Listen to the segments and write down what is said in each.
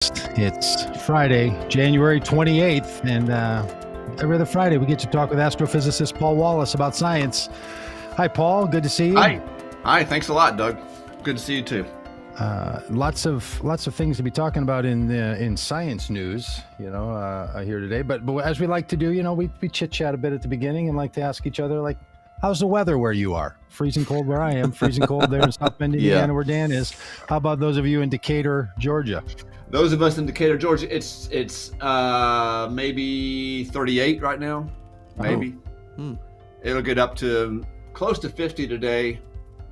It's Friday, January 28th, and every other Friday we get to talk with astrophysicist Paul Wallace about science. Hi, Paul. Good to see you. Hi. Thanks a lot, Doug. Good to see you too. Lots of things to be talking about in science news, here today. But as we like to do, we chit chat a bit at the beginning and like to ask each other, like, how's the weather where you are? Freezing cold where I am. Freezing cold there in South Bend, Indiana, where Dan is. How about those of you in Decatur, Georgia? Those of us in Decatur, Georgia, it's maybe 38 right now. Maybe. It'll get up to close to 50 today.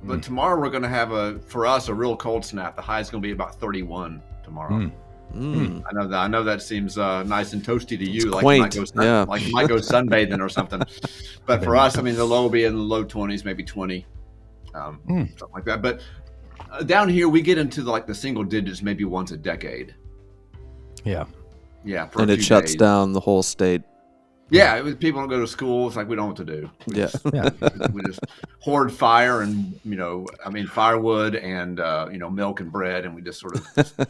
But tomorrow we're going to have for us a real cold snap. The high is going to be about 31 tomorrow. I know that seems nice and toasty to you, like you might go sunbathing or something. But for us, the low will be in the low 20s, maybe 20, something like that. But down here, we get into the single digits maybe once a decade. Yeah. And it shuts down the whole state. Yeah, people don't go to school. It's like we don't know what to do. We just hoard fire and firewood and milk and bread, and we just sort of.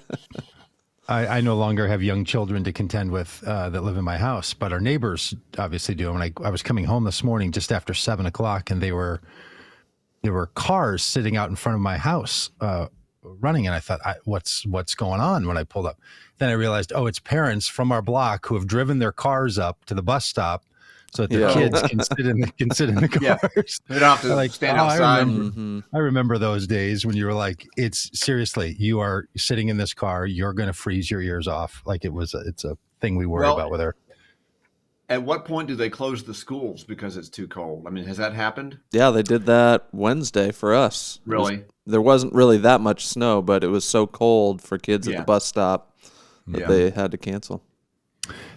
I no longer have young children to contend with that live in my house, but our neighbors obviously do. And I was coming home this morning just after 7:00, and there were cars sitting out in front of my house running, and I thought, what's going on when I pulled up? Then I realized, it's parents from our block who have driven their cars up to the bus stop so that their kids can sit in the cars. They don't have to stand outside. I remember those days when you were like, it's seriously, you are sitting in this car, you're going to freeze your ears off. Like it's a thing we worry about with her. At what point do they close the schools because it's too cold? Has that happened? Yeah, they did that Wednesday for us. Really? There wasn't really that much snow, but it was so cold for kids at the bus stop that they had to cancel.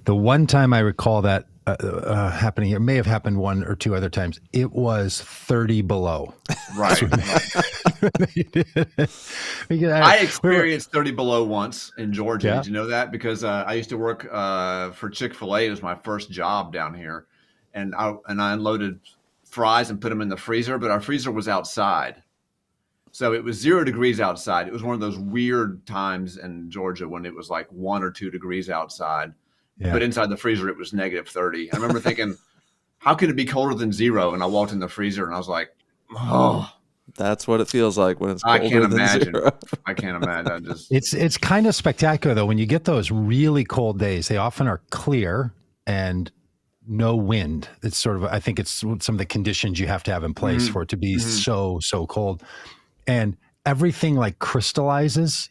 The one time I recall that happening, it may have happened one or two other times, it was 30 below. Right. I experienced 30 below once in Georgia. Yeah. Did you know that? Because I used to work for Chick-fil-A. It was my first job down here. And I unloaded fries and put them in the freezer, but our freezer was outside. So it was 0 degrees outside. It was one of those weird times in Georgia when it was like 1 or 2 degrees outside. Yeah. But inside the freezer, it was negative 30. I remember thinking, how could it be colder than 0? And I walked in the freezer and I was like, oh. That's what it feels like when it's colder than 0. I can't imagine. It's kind of spectacular, though. When you get those really cold days, they often are clear and no wind. It's sort of, I think it's some of the conditions you have to have in place for it to be so cold. And everything crystallizes,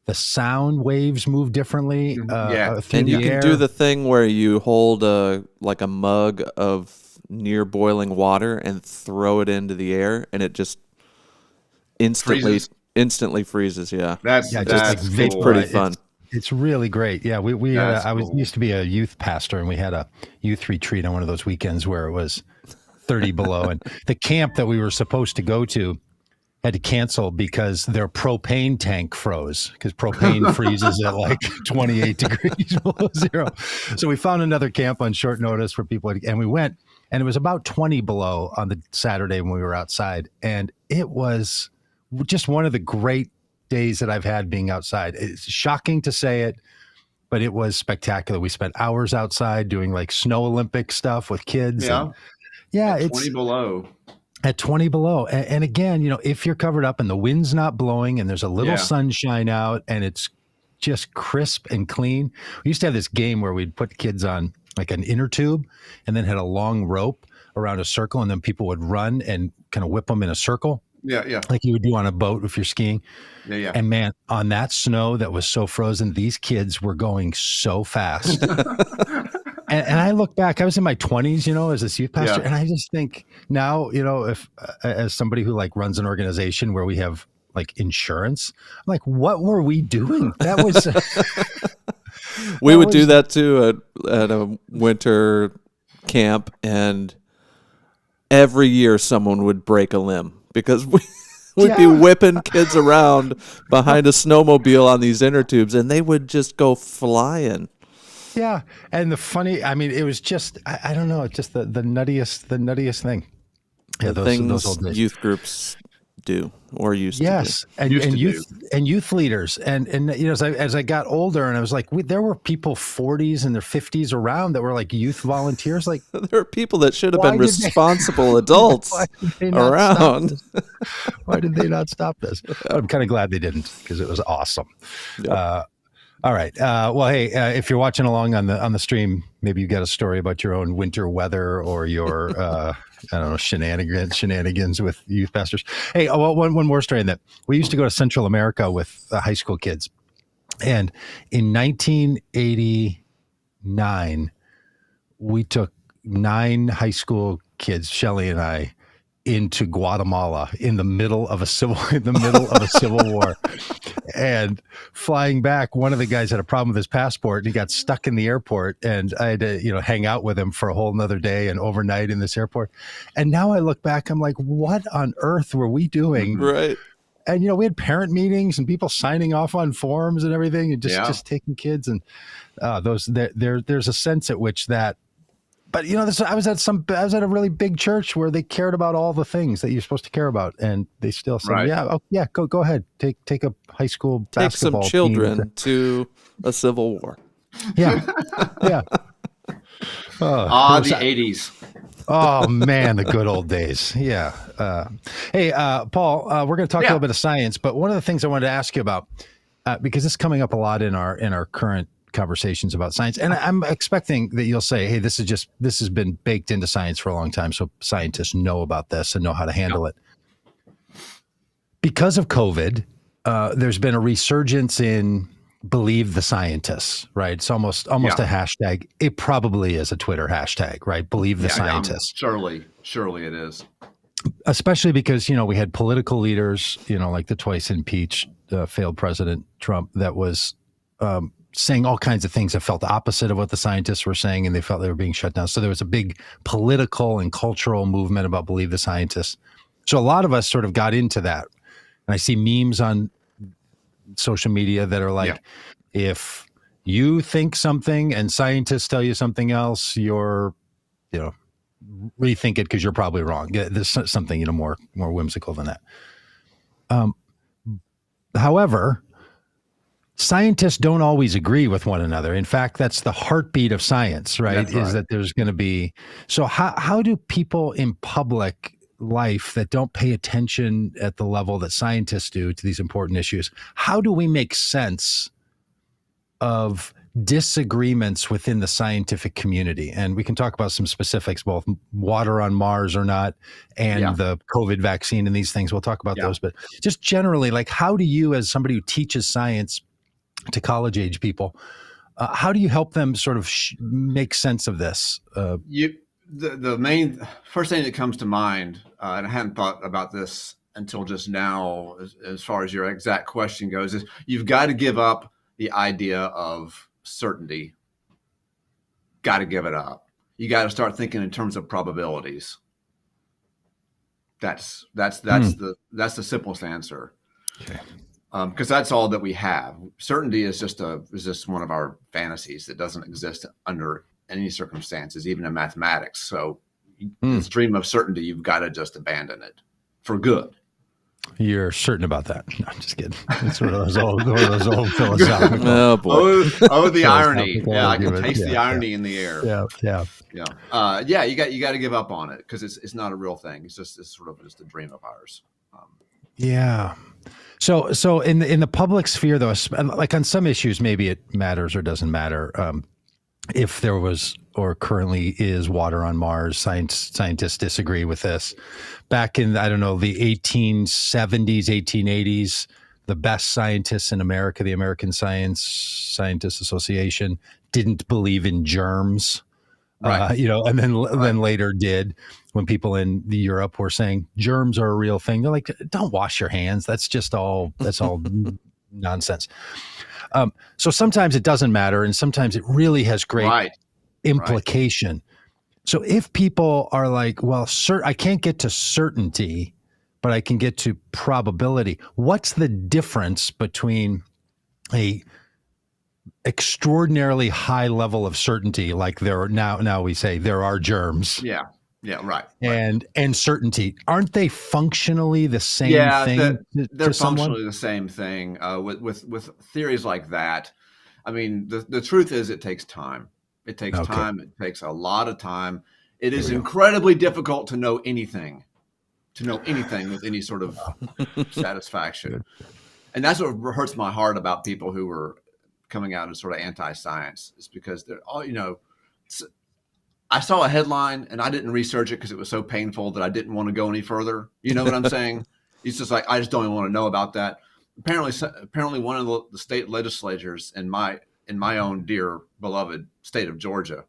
the sound waves move differently through and you the can air. do the thing where you hold a mug of near boiling water and throw it into the air, and it just instantly freezes. Yeah, that's it's pretty fun. It's really great. Yeah, used to be a youth pastor, and we had a youth retreat on one of those weekends where it was 30 below, and the camp that we were supposed to go to had to cancel because their propane tank froze, because propane freezes at 28 degrees below 0. So we found another camp on short notice where and we went, and it was about 20 below on the Saturday when we were outside. And it was just one of the great days that I've had being outside. It's shocking to say it, but it was spectacular. We spent hours outside doing snow Olympic stuff with kids. Yeah. It's 20 below. At 20 below. And again, if you're covered up and the wind's not blowing and there's a little sunshine out and it's just crisp and clean. We used to have this game where we'd put kids on an inner tube and then had a long rope around a circle, and then people would run and kind of whip them in a circle. Yeah. Like you would do on a boat if you're skiing. Yeah. And man, on that snow that was so frozen, these kids were going so fast. And I look back, I was in my 20s, as a youth pastor, and I just think now, if as somebody who runs an organization where we have insurance, I'm like, what were we doing? That was we would do that too at a winter camp, and every year someone would break a limb because we'd be whipping kids around behind a snowmobile on these inner tubes, and they would just go flying. Yeah. And the funny, it was just, I don't know, just the nuttiest thing. Yeah, those old days. Youth groups do or used yes, to and, Used and to youth and youth leaders, and you know, as I got older, and I was like, there were people 40s and their 50s around that were like youth volunteers. Like, do. There are people that should have Why been did they- responsible adults why did they not stop around. this? Why did they not stop this? But I'm kind of glad they didn't, because it was awesome. Yep. All right. Well, hey, if you're watching along on the stream, maybe you got a story about your own winter weather or your I don't know, shenanigans with youth pastors. Hey, one more story in that we used to go to Central America with high school kids, and in 1989, we took 9 high school kids, Shelley and I, into Guatemala in the middle of a civil war. And flying back, one of the guys had a problem with his passport and he got stuck in the airport, and I had to, hang out with him for a whole nother day and overnight in this airport. And now I look back, I'm like, what on earth were we doing? Right. And, we had parent meetings and people signing off on forms and everything, and just taking kids. And there's a sense at which that, but I was at a really big church where they cared about all the things that you're supposed to care about, and they still said, go ahead, take a high school basketball some children team to a civil war. Yeah. the 80s. Oh man, the good old days. Yeah. Hey, Paul, we're going to talk a little bit of science, but one of the things I wanted to ask you about, because this is coming up a lot in our current conversations about science, and I'm expecting that you'll say, hey, this has been baked into science for a long time, so scientists know about this and know how to handle it. Because of COVID, there's been a resurgence in believe the scientists, right? It's almost a hashtag. It probably is a Twitter hashtag, right? Believe the scientists. Surely it is. Especially because, we had political leaders, like the twice impeached failed President Trump, that was saying all kinds of things that felt opposite of what the scientists were saying, and they felt they were being shut down. So there was a big political and cultural movement about believe the scientists. So a lot of us sort of got into that. And I see memes on social media that are like, if you think something and scientists tell you something else, you're, rethink it because you're probably wrong. There's something, more whimsical than that. However, scientists don't always agree with one another. In fact, that's the heartbeat of science, right? Is that there's going to be. So how do people in public life that don't pay attention at the level that scientists do to these important issues, how do we make sense of disagreements within the scientific community? And we can talk about some specifics, both water on Mars or not, and the COVID vaccine and these things. We'll talk about those, but just generally, like, how do you, as somebody who teaches science to college age people, how do you help them sort of make sense of this? The main first thing that comes to mind, and I hadn't thought about this until just now, as far as your exact question goes, is you've got to give up the idea of certainty. Got to give it up. You got to start thinking in terms of probabilities. That's the simplest answer. Okay. Because that's all that we have. Certainty is just one of our fantasies that doesn't exist under any circumstances, even in mathematics. So this dream of certainty, you've got to just abandon it for good. You're certain about that? No, I'm just kidding. It's one of those old philosophical. Oh boy! The irony. Yeah, I can taste the irony in the air. Yeah. You got to give up on it because it's not a real thing. It's sort of just a dream of ours. So in the public sphere, though, like on some issues, maybe it matters or doesn't matter. If there was or currently is water on Mars, scientists disagree with this. Back in, I don't know, the 1870s, 1880s, the best scientists in America, the American Scientists Association, didn't believe in germs. Right. And then later did, when people in Europe were saying germs are a real thing. They're like, don't wash your hands. That's all nonsense. So sometimes it doesn't matter, and sometimes it really has great implication. So if people are like, well, I can't get to certainty, but I can get to probability. What's the difference between a extraordinarily high level of certainty, like now we say there are germs, Yeah, right. and certainty. Aren't they functionally the same thing they're to someone? functionally the same thing. With theories like that, I mean, the truth is, it takes time. It takes Okay. time. It takes a lot of time. It is we go. incredibly difficult to know anything with any sort of satisfaction. Good. And that's what hurts my heart about people who were coming out as sort of anti-science, is because they're all, I saw a headline and I didn't research it because it was so painful that I didn't want to go any further. You know what I'm saying? It's just like, I just don't even want to know about that. Apparently one of the state legislatures in my own dear beloved state of Georgia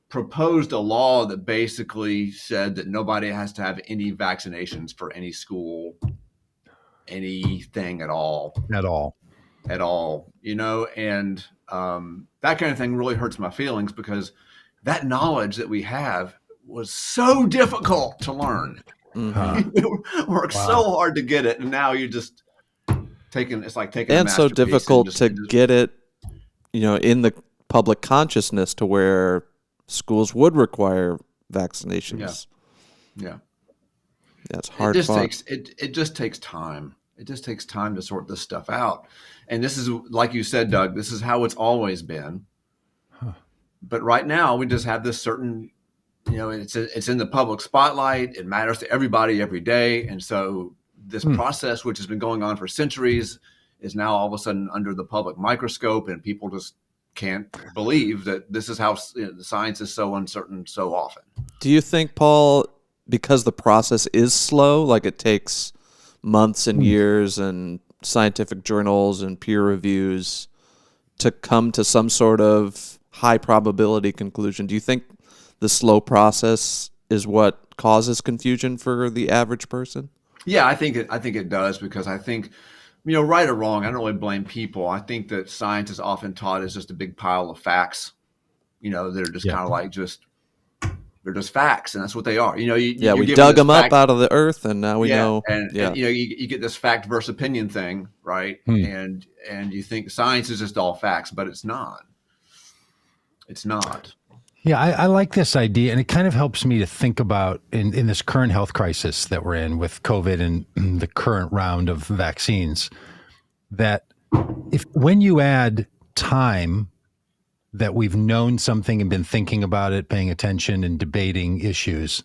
proposed a law that basically said that nobody has to have any vaccinations for any school, anything at all. And that kind of thing really hurts my feelings, because that knowledge that we have was so difficult to learn. Mm-hmm. It worked so hard to get it, and now you're just taking and so difficult to get it, in the public consciousness to where schools would require vaccinations. Yeah, that's hard. It just takes time. It just takes time to sort this stuff out. And this is, like you said, Doug, this is how it's always been. But right now we just have this certain, it's in the public spotlight. It matters to everybody every day. And so this process, which has been going on for centuries, is now all of a sudden under the public microscope, and people just can't believe that this is how the science is so uncertain so often. Do you think, Paul, because the process is slow, like it takes months and years and scientific journals and peer reviews to come to some sort of high probability conclusion, do you think the slow process is what causes confusion for the average person? Yeah, I think it does, because I think, right or wrong, I don't really blame people. I think that science is often taught as just a big pile of facts. They're just kind of like they're just facts, and that's what they are. We dug them up out of the earth, and now we know. And you get this fact versus opinion thing, right? And you think science is just all facts, but it's not. It's not. Yeah, I like this idea, and it kind of helps me to think about in this current health crisis that we're in with COVID and the current round of vaccines, that when you add time that we've known something and been thinking about it, paying attention and debating issues,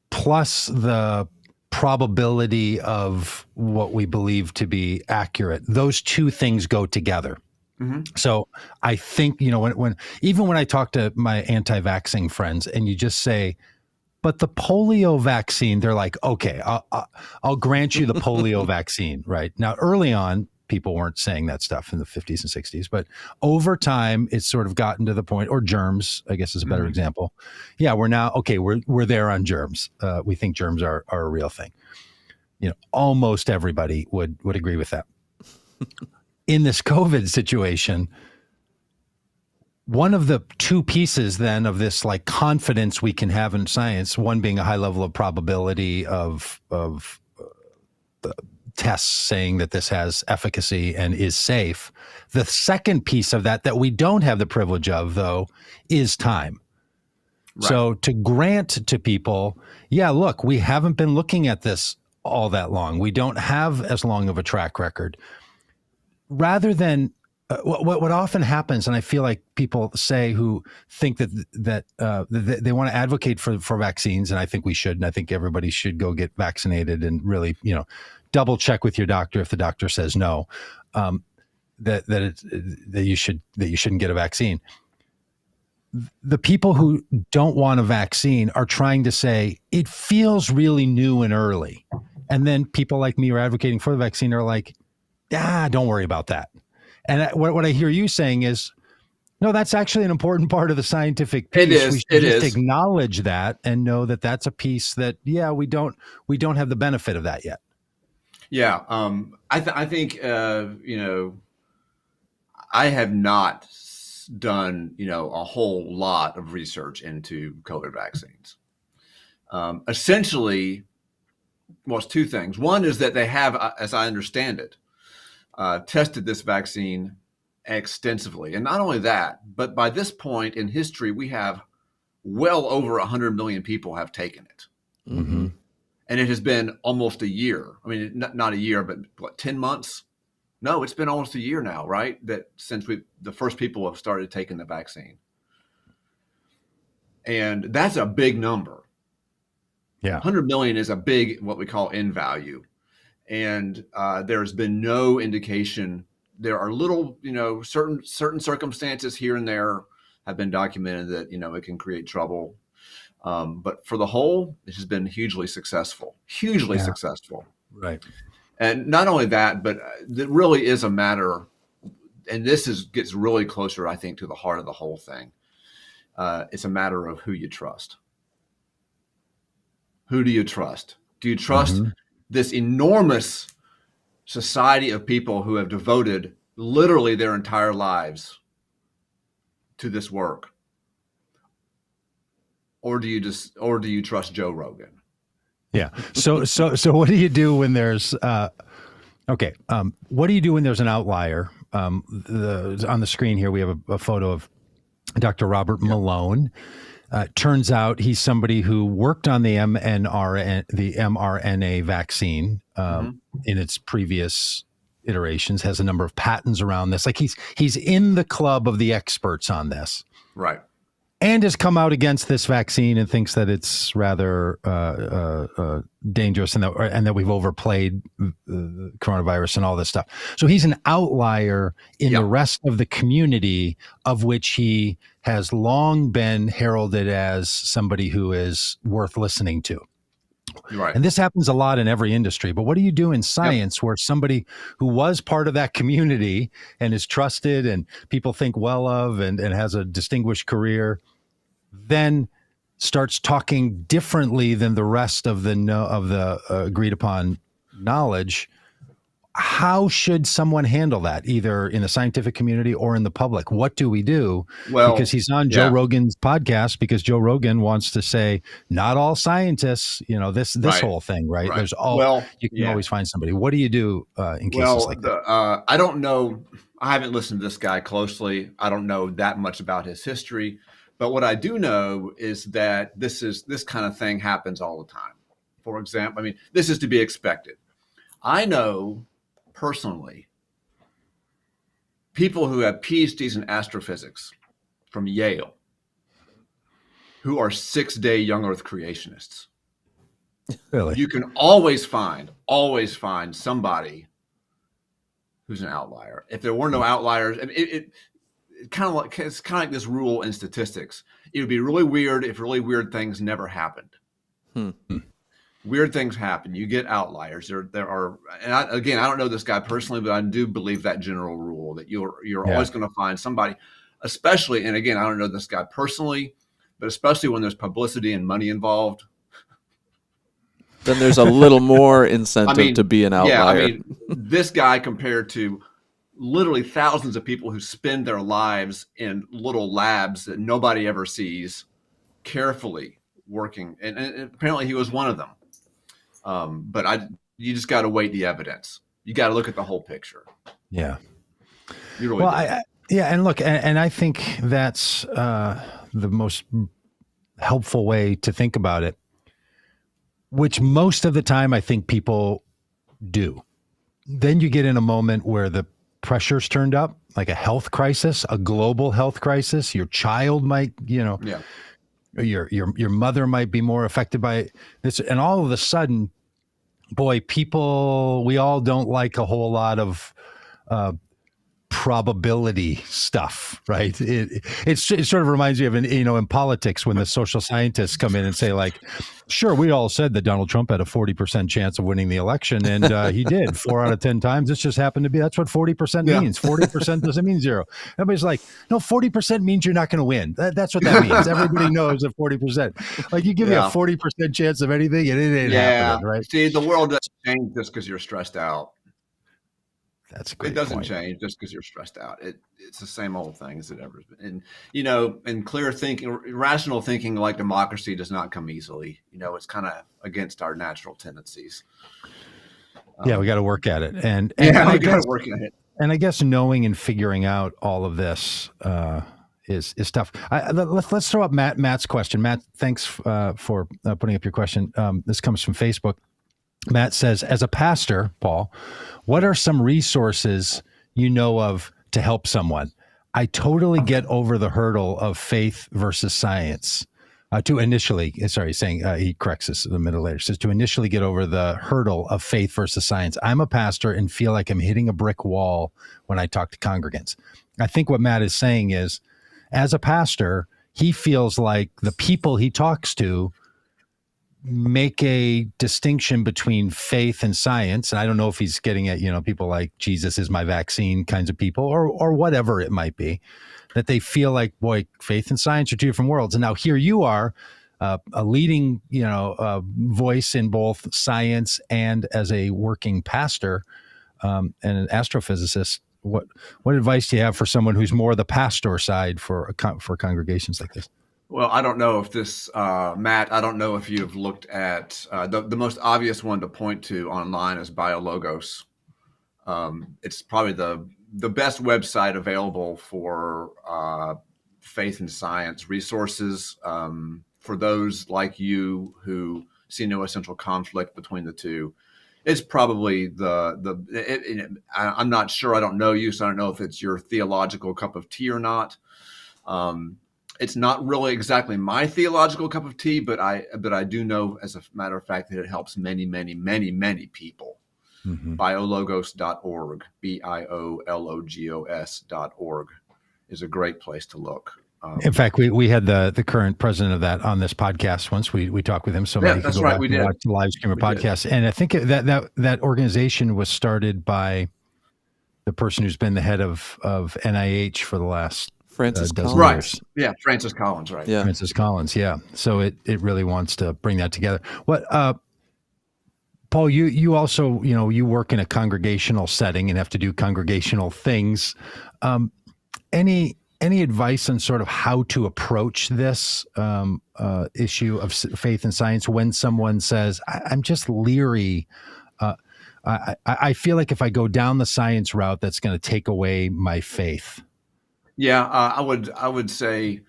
plus the probability of what we believe to be accurate, those two things go together. Mm-hmm. So I think, when I talk to my anti-vaxxing friends and you just say, but the polio vaccine, they're like, okay, I'll grant you the polio vaccine, right? Now, early on, people weren't saying that stuff in the 50s and 60s, but over time, it's sort of gotten to the point, or germs, I guess is a better example. Yeah, we're now, okay, we're there on germs. We think germs are a real thing. Almost everybody would agree with that. In this COVID situation, one of the two pieces then of this confidence we can have in science, one being a high level of probability of tests saying that this has efficacy and is safe. The second piece of that we don't have the privilege of, though, is time. Right. So to grant to people, look, we haven't been looking at this all that long. We don't have as long of a track record. Rather than what often happens, and I feel like people say who think that they want to advocate for vaccines, and I think we should, and I think everybody should go get vaccinated and really, double check with your doctor if the doctor says no, that you shouldn't get a vaccine. The people who don't want a vaccine are trying to say it feels really new and early, and then people like me who are advocating for the vaccine are like, don't worry about that. And what I hear you saying is, no, that's actually an important part of the scientific piece. We should just acknowledge that and know that that's a piece that, we don't have the benefit of that yet. Yeah. I think, I have not done, a whole lot of research into COVID vaccines. Essentially, it's two things. One is that they have, as I understand it, tested this vaccine extensively. And not only that, but by this point in history, we have well over 100 million people have taken it. Mm-hmm. And it has been almost a year. I mean, not a year, but what, 10 months? No, it's been almost a year now, right? That since the first people have started taking the vaccine. And that's a big number. Yeah. 100 million is a big, what we call N value. And there's been no indication. There are little, certain circumstances here and there have been documented that, it can create trouble. But for the whole, it has been hugely successful. Successful. Right. And not only that, but it really is a matter, and gets really closer, I think, to the heart of the whole thing. It's a matter of who you trust. Who do you trust? Do you trust this enormous society of people who have devoted literally their entire lives to this work? Or do you trust Joe Rogan? Yeah. So what do you do when there's what do you do when there's an outlier? On the screen here we have a photo of Dr. Robert Malone. Turns out he's somebody who worked on the mRNA vaccine in its previous iterations, has a number of patents around this. Like he's in the club of the experts on this. Right. And has come out against this vaccine and thinks that it's rather dangerous and that we've overplayed the coronavirus and all this stuff. So he's an outlier in the rest of the community, of which he has long been heralded as somebody who is worth listening to. Right. And this happens a lot in every industry. But what do you do in science where somebody who was part of that community and is trusted and people think well of and has a distinguished career then starts talking differently than the rest of the agreed upon knowledge? How should someone handle that, either in the scientific community or in the public? What do we do? Well, because he's on Joe Rogan's podcast, because Joe Rogan wants to say, not all scientists, this whole thing, right? There's you can always find somebody. What do you do in cases like that? I don't know. I haven't listened to this guy closely. I don't know that much about his history. But what I do know is that this kind of thing happens all the time. For example, this is to be expected. I know personally people who have PhDs in astrophysics from Yale who are 6-day young Earth creationists. Really? You can always find somebody who's an outlier. If there were no outliers, it's kind of like this rule in statistics. It would be really weird if really weird things never happened. Weird things happen. You get outliers. There are, and I don't know this guy personally, but I do believe that general rule that you're always going to find somebody, especially, and again, I don't know this guy personally, but especially when there's publicity and money involved. Then there's a little more incentive to be an outlier. Yeah, this guy compared to literally thousands of people who spend their lives in little labs that nobody ever sees, carefully working, and apparently he was one of them. But you just got to weight the evidence. You got to look at the whole picture. Yeah. You really and look, and I think that's the most helpful way to think about it, which most of the time I think people do. Then you get in a moment where the pressure's turned up, like a health crisis, a global health crisis. Your child might, your mother might be more affected by this. And all of a sudden, boy, we all don't like a whole lot of probability stuff, right? It sort of reminds me of in politics when the social scientists come in and say, like, sure, we all said that Donald Trump had a 40% chance of winning the election, and he did 4 out of 10 times. This just happened to be. That's what 40% means. 40% doesn't mean zero. Everybody's like, no, 40% means you're not going to win. That's what that means. Everybody knows that 40%. Like, you give me a 40% chance of anything, and it ain't happening, right? See, the world doesn't change just because you're stressed out. That's a great It doesn't point. change just because you're stressed out. It's the same old thing as it ever has been. And clear thinking, rational thinking, like democracy, does not come easily. It's kind of against our natural tendencies. We got to work at it, and we got to work at it. And I guess knowing and figuring out all of this is tough. Let's throw up Matt's question. Matt, thanks for putting up your question. This comes from Facebook. Matt says, as a pastor, Paul, what are some resources you know of to help someone? I totally get over the hurdle of faith versus science. He corrects this in the middle later, says to initially get over the hurdle of faith versus science. I'm a pastor and feel like I'm hitting a brick wall when I talk to congregants. I think what Matt is saying is, as a pastor, he feels like the people he talks to make a distinction between faith and science. And I don't know if he's getting at, people like Jesus is my vaccine kinds of people or whatever it might be, that they feel like, boy, faith and science are two different worlds. And now here you are, a leading, voice in both science and as a working pastor and an astrophysicist. What advice do you have for someone who's more the pastor side for congregations like this? Well, I don't know if this, Matt, I don't know if you've looked at the most obvious one to point to online is Biologos. It's probably the best website available for faith and science resources for those like you who see no essential conflict between the two. It's probably I'm not sure. I don't know you, so I don't know if it's your theological cup of tea or not. It's not really exactly my theological cup of tea, but I do know, as a matter of fact, that it helps many, many, many, many people. Mm-hmm. Biologos.org, biologos.org is a great place to look. In fact, we had the current president of that on this podcast once. We talked with him, so many could go back and watch the live streamer podcast. And I think that organization was started by the person who's been the head of NIH for the last Francis Collins. Right. Yeah, Francis Collins, right. Yeah. Francis Collins, yeah. So it really wants to bring that together. What Paul, you also, you work in a congregational setting and have to do congregational things. Any advice on sort of how to approach this issue of faith and science when someone says, I'm just leery. I feel like if I go down the science route, that's going to take away my faith. Yeah, I would say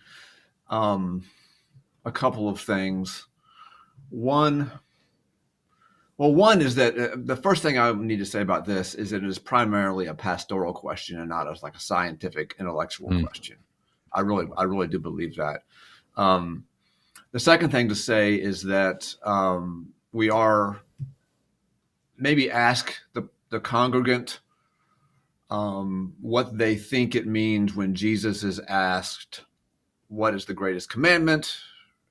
a couple of things. One is that the first thing I need to say about this is that it is primarily a pastoral question and not as like a scientific, intellectual question. I really do believe that. The second thing to say is that we are maybe ask the congregant what they think it means when Jesus is asked, what is the greatest commandment?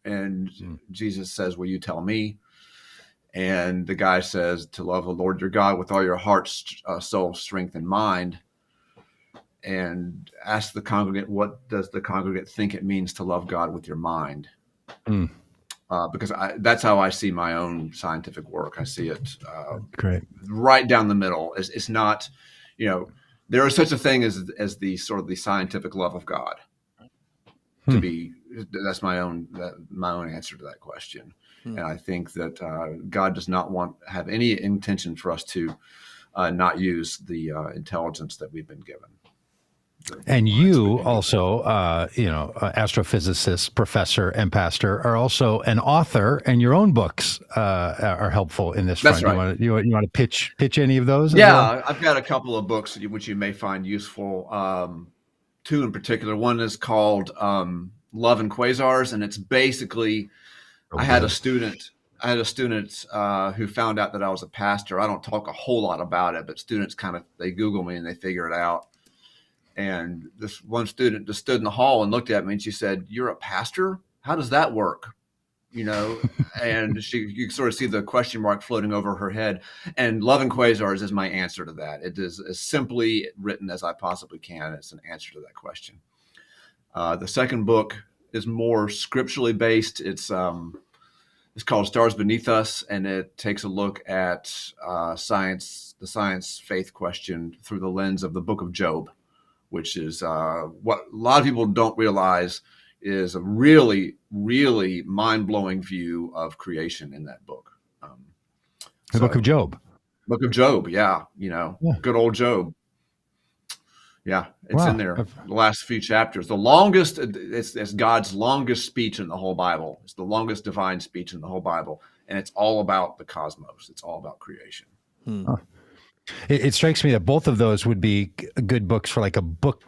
And Jesus says, will you tell me? And the guy says to love the Lord your God with all your heart, soul, strength, and mind. And ask the congregant, what does the congregant think it means to love God with your mind? Because that's how I see my own scientific work. I see it right down the middle. It's not, there is such a thing as the sort of the scientific love of God. That's my own answer to that question. And I think that God does not have any intention for us to not use the intelligence that we've been given. And you also, astrophysicist, professor, and pastor are also an author, and your own books are helpful in this front. That's right. You want to pitch any of those? Yeah, well? I've got a couple of books which you may find useful. Two in particular. One is called Love and Quasars, and it's basically I had a student who found out that I was a pastor. I don't talk a whole lot about it, but students they Google me and they figure it out. And this one student just stood in the hall and looked at me and she said, "You're a pastor? How does that work?" And you sort of see the question mark floating over her head. And Love and Quasars is my answer to that. It is as simply written as I possibly can. It's an answer to that question. The second book is more scripturally based. It's called Stars Beneath Us, and it takes a look at science, the science faith question through the lens of the book of Job, which is what a lot of people don't realize is a really, really mind-blowing view of creation in that book. The book of Job. Book of Job, yeah. Good old Job. Yeah, it's in there. The last few chapters. The longest, it's God's longest speech in the whole Bible. It's the longest divine speech in the whole Bible. And it's all about the cosmos. It's all about creation. It strikes me that both of those would be good books for like a book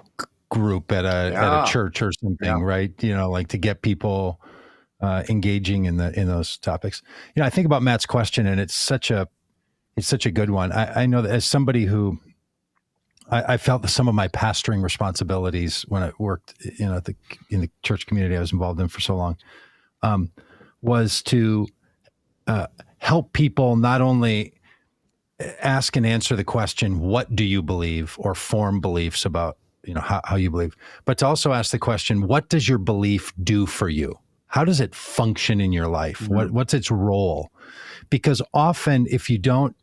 group at a church or something, right? You know, like to get people engaging in those topics. You know, I think about Matt's question, and it's such a good one. I know that as somebody who I felt that some of my pastoring responsibilities when I worked, you know, in the church community I was involved in for so long, was to help people not only ask and answer the question, what do you believe, or form beliefs about, you know, how you believe, but to also ask the question, what does your belief do for you? How does it function in your life? What's its role? Because often if you don't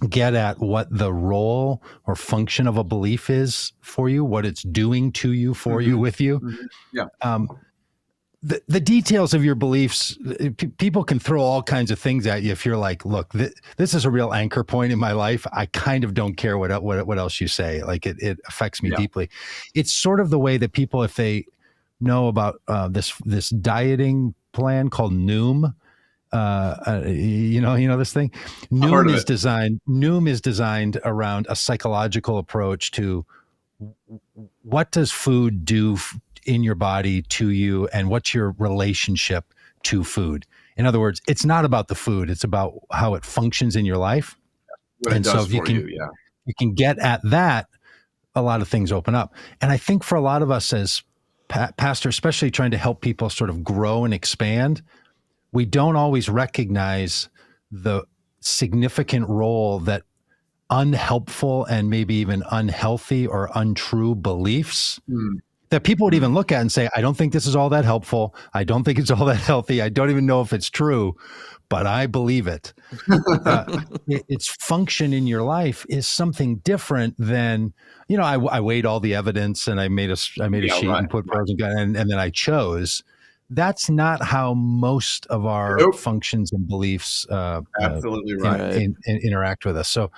get at what the role or function of a belief is for you, what it's doing to you, for you, with you, the details of your beliefs, people can throw all kinds of things at you. If you're like, look, this is a real anchor point in my life, I kind of don't care what else you say. Like it affects me deeply. It's sort of the way that people, if they know about this dieting plan called Noom, you know this thing. Noom is designed around a psychological approach to what does food do in your body to you, and what's your relationship to food. In other words, it's not about the food; it's about how it functions in your life. What it does for you, you can get at that, a lot of things open up. And I think for a lot of us as pastors, especially trying to help people sort of grow and expand, we don't always recognize the significant role that unhelpful and maybe even unhealthy or untrue beliefs that people would even look at and say, I don't think this is all that helpful. I don't think it's all that healthy. I don't even know if it's true, but I believe it. Its function in your life is something different than, you know, I weighed all the evidence and I made a sheet and put pros and cons, and then I chose. That's not how most of our functions and beliefs absolutely right. Interact with us. So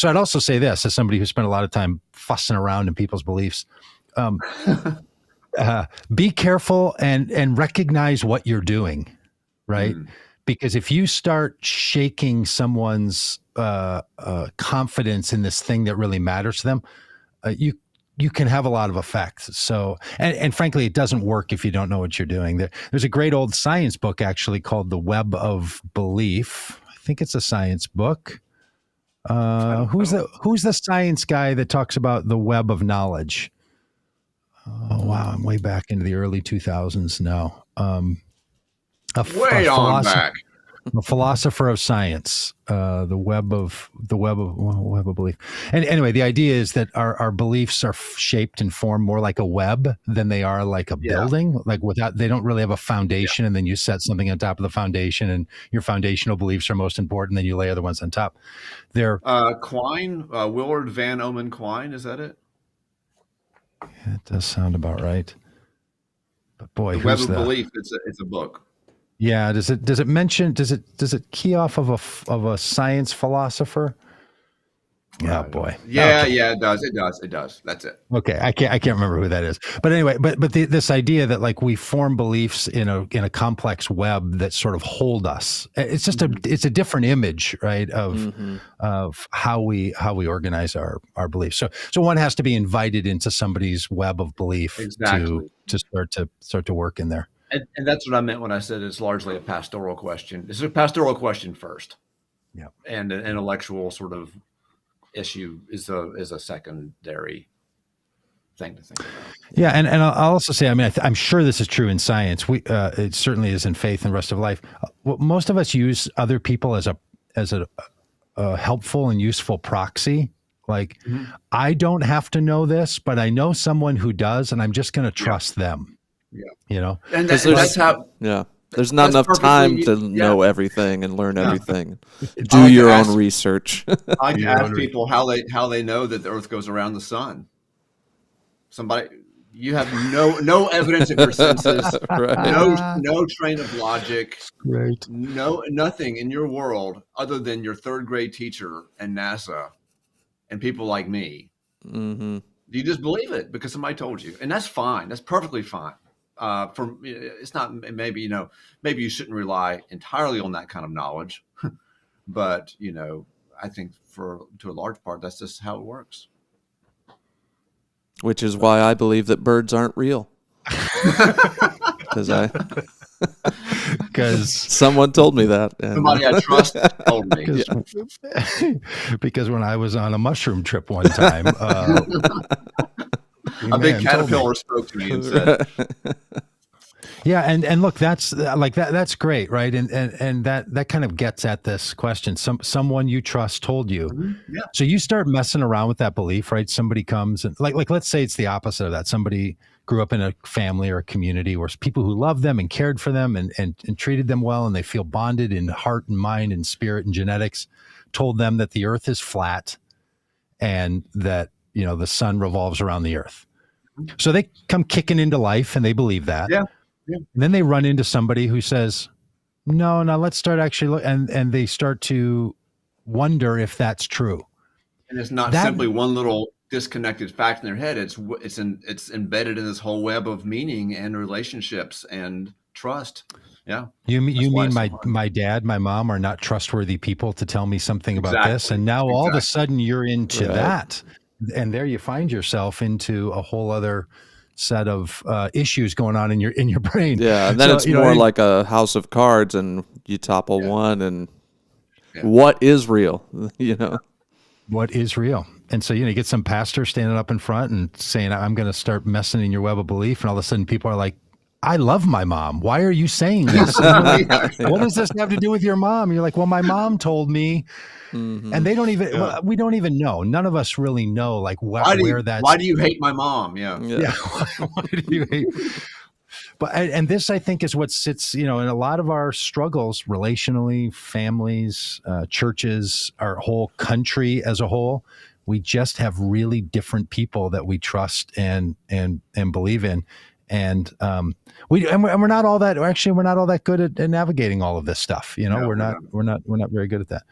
I'd also say this, as somebody who spent a lot of time fussing around in people's beliefs, be careful and recognize what you're doing, right? Because if you start shaking someone's confidence in this thing that really matters to them, you can have a lot of effects. So, and frankly, it doesn't work if you don't know what you're doing. There's a great old science book actually called The Webb of Belief. I think it's a science book. Who's the science guy that talks about the web of knowledge? Oh, wow. I'm way back into the early 2000s now. A philosopher of science, the web of belief. And anyway, the idea is that our beliefs are shaped and formed more like a web than they are like a building. Like they don't really have a foundation, and then you set something on top of the foundation, and your foundational beliefs are most important. Then you lay other ones on top. They're Quine, Willard Van Omen Quine. Is that it? It does sound about right. But boy, the Web of Belief. It's a book. Yeah. Does it mention? Does it key off of a science philosopher? Yeah, boy. Yeah, okay. Yeah, it does. That's it. Okay, I can't remember who that is. But anyway, but this idea that like we form beliefs in a complex web that sort of hold us. It's just it's a different image, right, of how we organize our beliefs. So one has to be invited into somebody's web of belief to start to work in there. And that's what I meant when I said it's largely a pastoral question. It's a pastoral question first. Yeah. And an intellectual sort of issue is a secondary thing to think about. Yeah, and I'll also say, I mean, I'm sure this is true in science. It certainly is in faith and the rest of life. Most of us use other people as a helpful and useful proxy. Like, I don't have to know this, but I know someone who does, and I'm just going to trust them. Yeah, you know, and that's how. Yeah. There's not enough time to know everything and learn everything. Do your own research. I can ask people how they know that the Earth goes around the sun. You have no evidence of your senses, right. no train of logic, right. Nothing in your world other than your third grade teacher and NASA and people like me. You just believe it because somebody told you, and that's fine. That's perfectly fine. It's not, maybe, maybe you shouldn't rely entirely on that kind of knowledge, but, I think to a large part, that's just how it works. Which is why I believe that birds aren't real. Because someone told me that. Somebody I trust told me. Because when I was on a mushroom trip one time, a big caterpillar spoke to me and said, yeah, and look, that's that's great, right? And that kind of gets at this question. Someone you trust told you. Mm-hmm. Yeah. So you start messing around with that belief, right? Somebody comes and like let's say it's the opposite of that. Somebody grew up in a family or a community where people who loved them and cared for them and treated them well, and they feel bonded in heart and mind and spirit and genetics, told them that the earth is flat and that, the sun revolves around the earth. So they come kicking into life and they believe that. Yeah. Yeah. And then they run into somebody who says, no, let's start actually and they start to wonder if that's true. And it's not simply one little disconnected fact in their head. It's embedded in this whole web of meaning and relationships and trust. Yeah. You mean my dad, my mom are not trustworthy people to tell me something about this. And now all of a sudden you're into that. And there you find yourself into a whole other set of issues going on in your brain. Yeah. And then it's more like a house of cards and you topple one and what is real, What is real? And so, you get some pastor standing up in front and saying, I'm going to start messing in your web of belief. And all of a sudden people are like, I love my mom. Why are you saying this? Like, what does this have to do with your mom? You're like, well, my mom told me. Mm-hmm. And they don't even, we don't even know. None of us really know where that's. Why do you hate my mom? Yeah. Why do you hate? But, and this, I think, is what sits, in a lot of our struggles relationally, families, churches, our whole country as a whole. We just have really different people that we trust and believe in. And we're not all that good at navigating all of this stuff. We're not very good at that.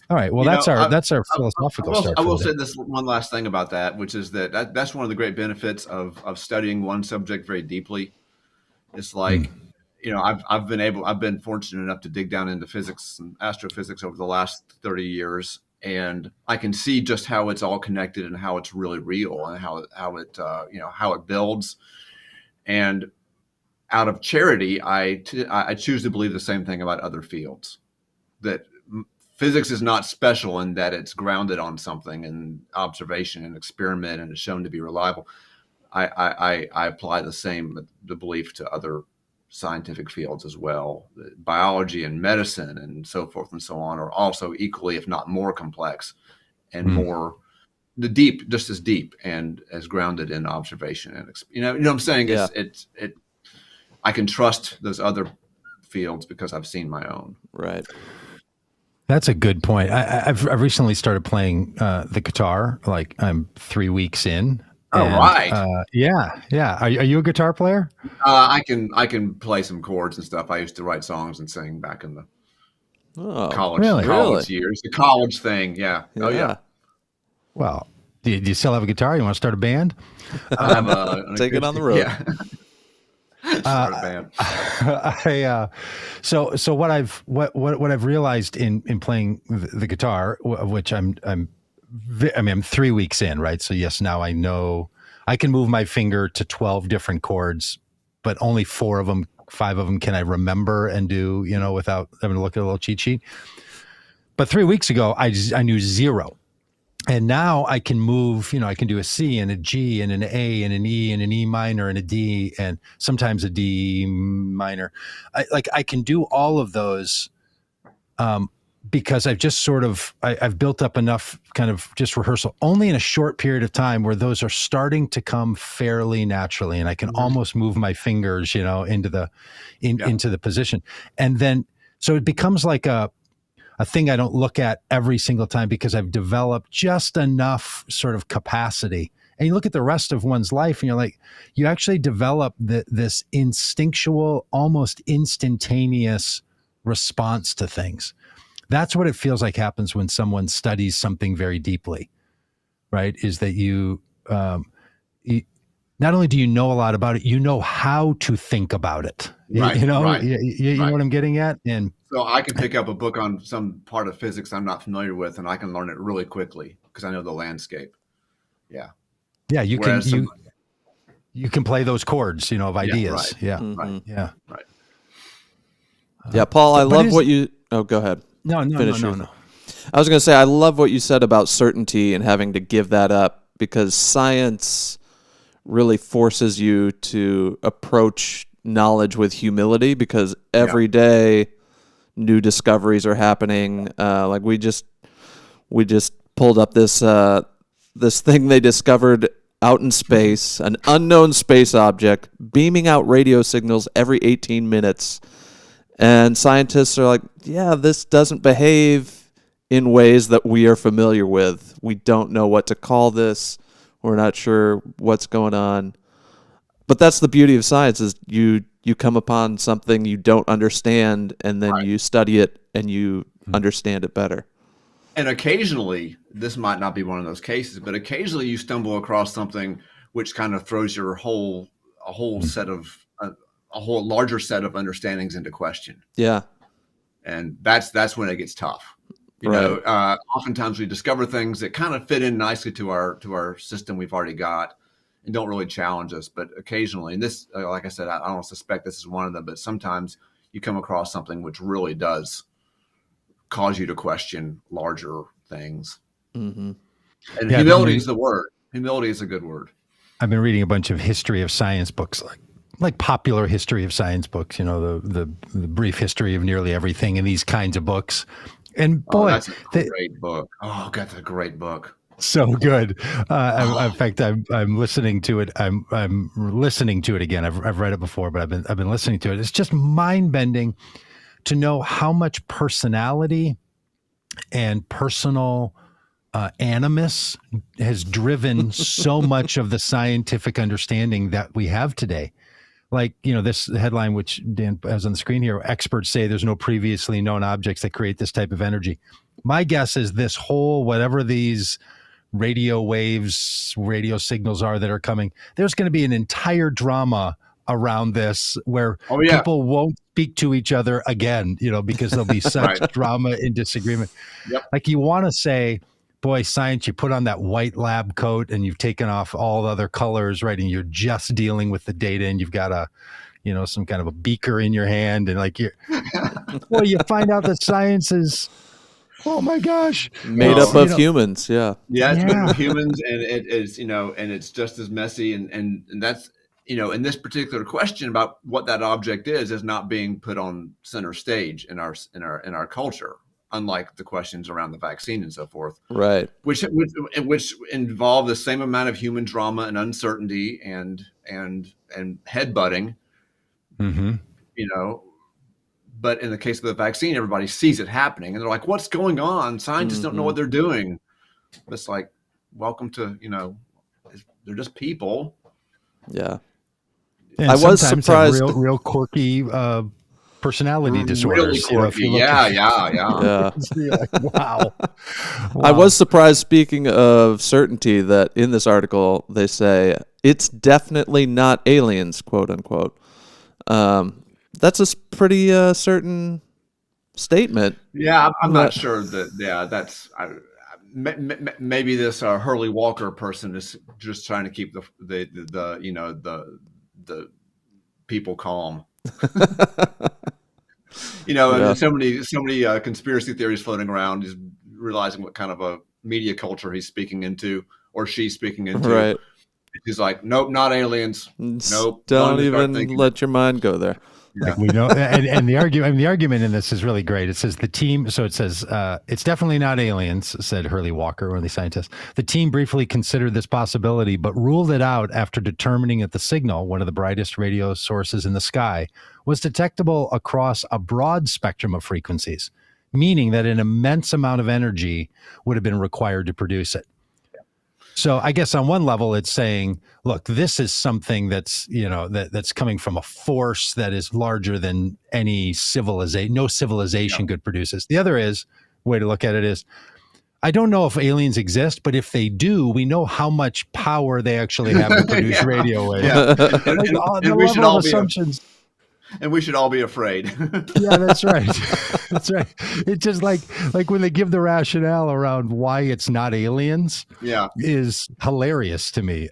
All right. Well, that's our philosophical start. I will say this one last thing about that, which is that's one of the great benefits of studying one subject very deeply. It's like, I've been fortunate enough to dig down into physics and astrophysics over the last 30 years. And I can see just how it's all connected and how it's really real and how it builds. And out of charity, I choose to believe the same thing about other fields, that physics is not special in that it's grounded on something and observation and experiment and is shown to be reliable. I apply the belief to other scientific fields as well. Biology and medicine and so forth and so on are also equally, if not more complex and more just as deep and as grounded in observation. And you know what I'm saying? Yeah. I can trust those other fields because I've seen my own. Right. That's a good point. I've recently started playing the guitar. Like I'm 3 weeks in. Oh, right. Yeah. Are you a guitar player? I can play some chords and stuff. I used to write songs and sing back in the college years. The college thing. Yeah. Oh, yeah. Well, do you still have a guitar? You want to start a band? I have take it on the road. Yeah. Start a band. So what I've realized in playing the guitar, of which I'm 3 weeks in, right? So yes, now I know I can move my finger to 12 different chords, but only 5 of them can I remember and do, without having to look at a little cheat sheet. But 3 weeks ago, I knew 0. And now I can move, I can do a C and a G and an A and an E and an E minor and a D and sometimes a D minor. I can do all of those because I've just I've built up enough kind of just rehearsal only in a short period of time where those are starting to come fairly naturally. And I can almost move my fingers, into the position. And then, so it becomes like a thing I don't look at every single time because I've developed just enough sort of capacity. And you look at the rest of one's life and you're like, you actually develop this instinctual, almost instantaneous response to things. That's what it feels like happens when someone studies something very deeply, right? Is that you not only do you know a lot about it, you know how to think about it. Right, you know, right, you know what I'm getting at? And so I can pick up a book on some part of physics I'm not familiar with, and I can learn it really quickly because I know the landscape. Yeah. Yeah, you Whereas you can play those chords, of ideas. right. Yeah. Mm-hmm. Right. Yeah. Right. Yeah, Paul, I love what you... Oh, go ahead. No. I was going to say, I love what you said about certainty and having to give that up, because science really forces you to approach knowledge with humility, because every day new discoveries are happening. Like we just pulled up this thing they discovered out in space, an unknown space object beaming out radio signals every 18 minutes. And scientists are like, yeah, this doesn't behave in ways that we are familiar with. We don't know what to call this. We're not sure what's going on. But that's the beauty of science, is you come upon something you don't understand, and then you study it and you understand it better. And occasionally, this might not be one of those cases, but occasionally you stumble across something which kind of throws your whole larger set of understandings into question. Yeah. And that's when it gets tough. You know, oftentimes we discover things that kind of fit in nicely to our system we've already got and don't really challenge us. But occasionally, and this, like I said, I don't suspect this is one of them, but sometimes you come across something which really does cause you to question larger things. Mm-hmm. And humility is the word. Humility is a good word. I've been reading a bunch of history of science books, like popular history of science books, the brief history of nearly everything in these kinds of books. And boy, that's a great book. Oh, that's a great book. So good. In fact, I'm listening to it. I'm listening to it again. I've read it before, but I've been listening to it. It's just mind bending to know how much personality and personal animus has driven so much of the scientific understanding that we have today. Like, this headline, which Dan has on the screen here, experts say there's no previously known objects that create this type of energy. My guess is this whole, whatever these radio waves, radio signals are that are coming, there's going to be an entire drama around this where people won't speak to each other again, because there'll be such drama and disagreement. Yep. Like, you want to say, boy, science, you put on that white lab coat and you've taken off all the other colors, right? And you're just dealing with the data, and you've got some kind of a beaker in your hand, and well, you find out that science is, oh my gosh, made up of humans. Yeah. Yeah. It's made up of humans, and it is, and it's just as messy. And that's, in this particular question about what that object is not being put on center stage in our culture, unlike the questions around the vaccine and so forth, right? Which involve the same amount of human drama and uncertainty and headbutting, But in the case of the vaccine, everybody sees it happening, and they're like, "What's going on?" Scientists don't know what they're doing. It's like, welcome to, they're just people. Yeah. And I was surprised. Real quirky personality disorders. Really quirky. Yeah. Like, wow. I was surprised, speaking of certainty, that in this article they say it's definitely not aliens, quote unquote. That's a pretty certain statement. Yeah, I'm not sure that. Yeah, that's maybe this Hurley Walker person is just trying to keep the people calm. And so many conspiracy theories floating around. He's realizing what kind of a media culture he's speaking into, or she's speaking into. Right. He's like, nope, not aliens. Nope. Don't even let your mind go there. Yeah. Like, we know, and the argument in this is really great. It says the team. So it says it's definitely not aliens, said Hurley Walker, one of the scientists. The team briefly considered this possibility, but ruled it out after determining that the signal, one of the brightest radio sources in the sky, was detectable across a broad spectrum of frequencies, meaning that an immense amount of energy would have been required to produce it. So I guess on one level, it's saying, look, this is something that's, that's coming from a force that is larger than any civilization. No civilization could produce this. The other way to look at it is, I don't know if aliens exist, but if they do, we know how much power they actually have to produce radio waves. Yeah. The we should level all of assumptions. And we should all be afraid. Yeah, that's right. That's right. It's just like when they give the rationale around why it's not aliens. Yeah, is hilarious to me.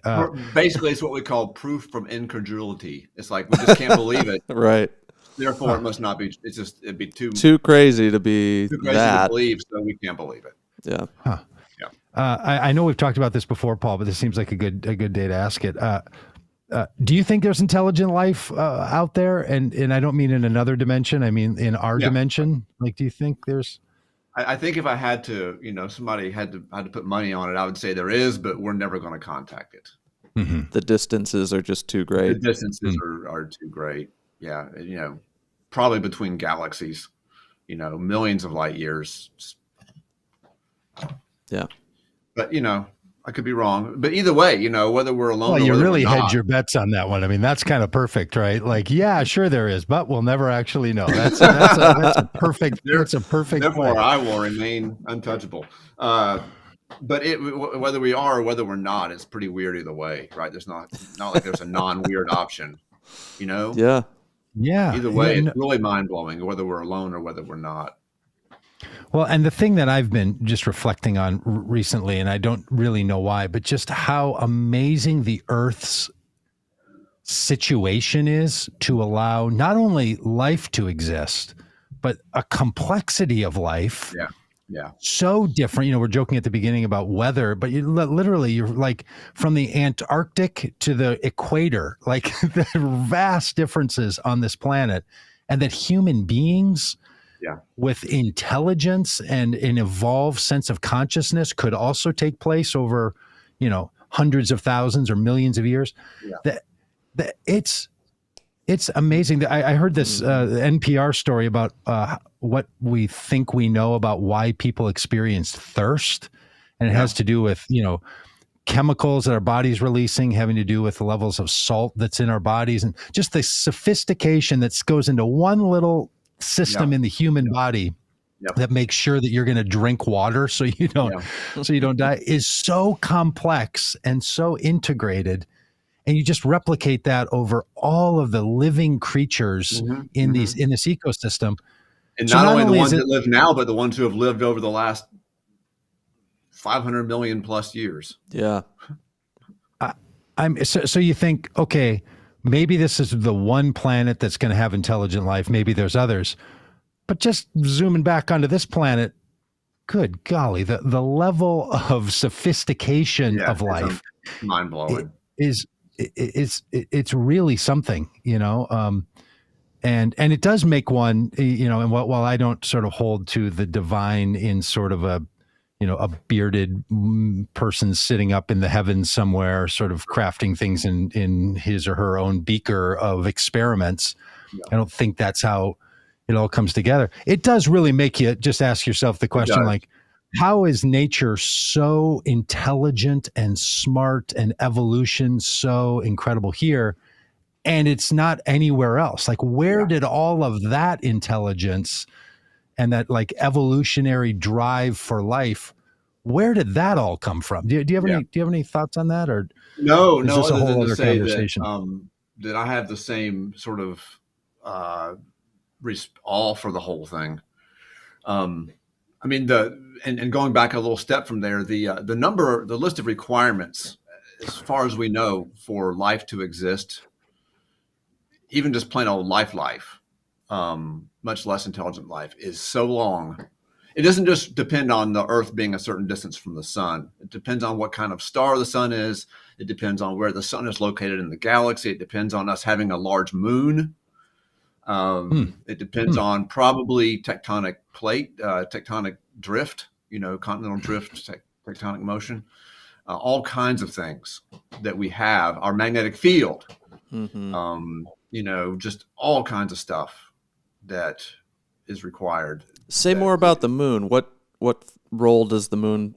Basically, it's what we call proof from incredulity. It's like we just can't believe it. Right. Therefore, it must not be. It's just it'd be too crazy to be too crazy that. to believe, so we can't believe it. Yeah. Huh. Yeah. I know we've talked about this before, Paul, but this seems like a good day to ask it. Do you think there's intelligent life out there? And I don't mean in another dimension. I mean in our dimension. Like, do you think there's? I think if I had to, somebody had to put money on it, I would say there is, but we're never going to contact it. Mm-hmm. The distances are just too great. The distances are too great. Yeah, probably between galaxies, millions of light years. Yeah. But, I could be wrong. But either way, whether we're alone or you whether really we're not, hedge your bets on that one. I mean, that's kind of perfect, right? Like, yeah, sure there is, but we'll never actually know. That's a perfect. That's a perfect. Therefore, play. I will remain untouchable. But whether we are or whether we're not, it's pretty weird either way, right? There's not like there's a non-weird option, Yeah. Yeah. Either way, it's really mind-blowing, whether we're alone or whether we're not. Well, and the thing that I've been just reflecting on recently, and I don't really know why, but just how amazing the Earth's situation is to allow not only life to exist, but a complexity of life. Yeah. Yeah. So different. We're joking at the beginning about weather, but you're like from the Antarctic to the equator, like the vast differences on this planet, and that human beings with intelligence and an evolved sense of consciousness could also take place over, hundreds of thousands or millions of years. Yeah. That it's amazing. I heard this NPR story about what we think we know about why people experience thirst. And it has to do with, chemicals that our body's releasing, having to do with the levels of salt that's in our bodies, and just the sophistication that goes into one little system in the human body that makes sure that you're going to drink water so you don't die is so complex and so integrated. And you just replicate that over all of the living creatures in this ecosystem. And not only the ones that live now, but the ones who have lived over the last 500 million plus years. Yeah. So you think, okay, maybe this is the one planet that's going to have intelligent life. Maybe there's others. But just zooming back onto this planet, good golly, the level of sophistication of life, mind-blowing, it's really something, and it does make one, and while I don't sort of hold to the divine in sort of a bearded person sitting up in the heavens somewhere, sort of crafting things in his or her own beaker of experiments. I don't think that's how it all comes together. It does really make you just ask yourself the question, like, how is nature so intelligent and smart and evolution so incredible here, and it's not anywhere else? Like, where did all of that intelligence and that like evolutionary drive for life, where did that all come from? Do you have any thoughts on that, or no? Is this a whole other conversation? conversation? That I have the same sort of all for the whole thing. I mean, and going back a little step from there, the list of requirements, as far as we know, for life to exist, even just plain old life, much less intelligent life, is so long. It doesn't just depend on the Earth being a certain distance from the sun. It depends on what kind of star the sun is. It depends on where the sun is located in the galaxy. It depends on us having a large moon. It depends on probably tectonic plate, tectonic drift, continental drift, tectonic motion, all kinds of things that we have, our magnetic field, just all kinds of stuff that is required. Say more about the moon. What role does the moon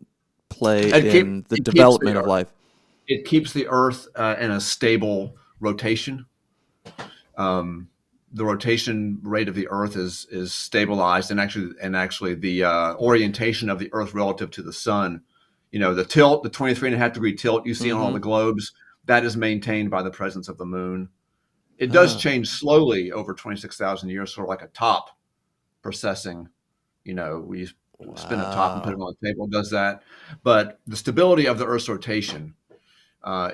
play in the development of life? It keeps the Earth in a stable rotation. the rotation rate of the Earth is stabilized, and actually the orientation of the Earth relative to the sun, the tilt, the 23.5 degree tilt you see on all the globes, that is maintained by the presence of the moon. It does change slowly over 26,000 years, sort of like a top processing. We spin a top and put it on the table. It does that, but the stability of the Earth's rotation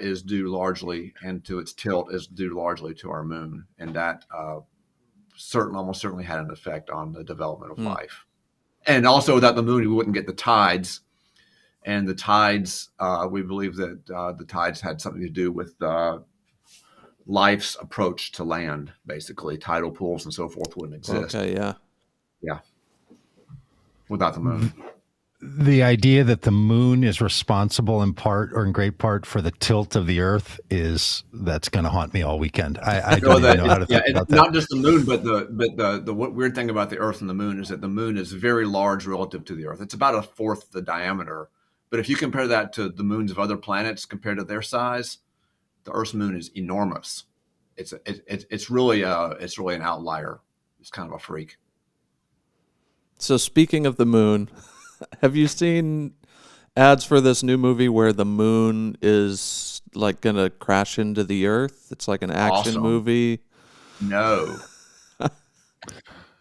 is due largely, and to its tilt is due largely to our moon, and that almost certainly had an effect on the development of life. And also, without the moon, we wouldn't get the tides, and the tides, we believe that the tides had something to do with life's approach to land. Basically, tidal pools and so forth wouldn't exist. Okay, yeah, without the moon. The idea that the moon is responsible in part or in great part for the tilt of the Earth that's going to haunt me all weekend. I don't even know how to think about that. Not just the moon, but the weird thing about the Earth and the moon is that the moon is very large relative to the Earth. It's about a fourth the diameter. But if you compare that to the moons of other planets compared to their size, the Earth's moon is enormous. It's really an outlier. It's kind of a freak. So speaking of the moon, have you seen ads for this new movie where the moon is like going to crash into the Earth? It's like an action movie. No.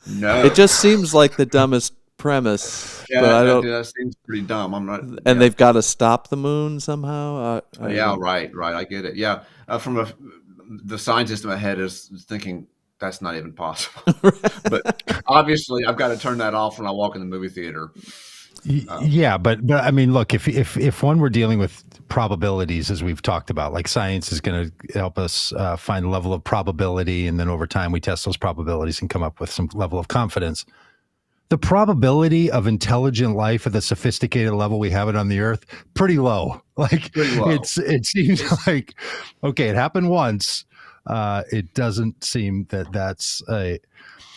It just seems like the dumbest premise. Yeah, but that seems pretty dumb. I'm not. And they've got to stop the moon somehow. Right. I get it. Yeah, the scientist in my head is thinking that's not even possible. But obviously, I've got to turn that off when I walk in the movie theater. Yeah, but I mean, look, if one were dealing with probabilities, as we've talked about, like science is going to help us find a level of probability, and then over time we test those probabilities and come up with some level of confidence. The probability of intelligent life at the sophisticated level we have it on the Earth, pretty low. Pretty low. It seems like, okay, it happened once. It doesn't seem that's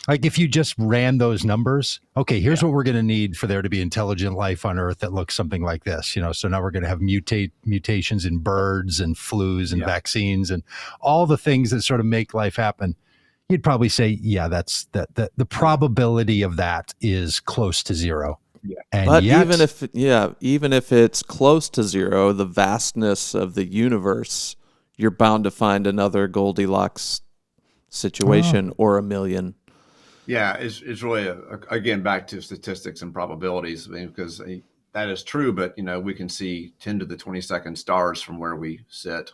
like if you just ran those numbers, okay, here's what we're going to need for there to be intelligent life on Earth that looks something like this, So now we're going to have mutations in birds and flus and vaccines and all the things that sort of make life happen. You'd probably say, that's the probability of that is close to zero. Yeah. But even if it's close to zero, the vastness of the universe, you're bound to find another Goldilocks situation or a million. Yeah, it's really again back to statistics and probabilities, because that is true. But we can see 10 to the 22nd stars from where we sit.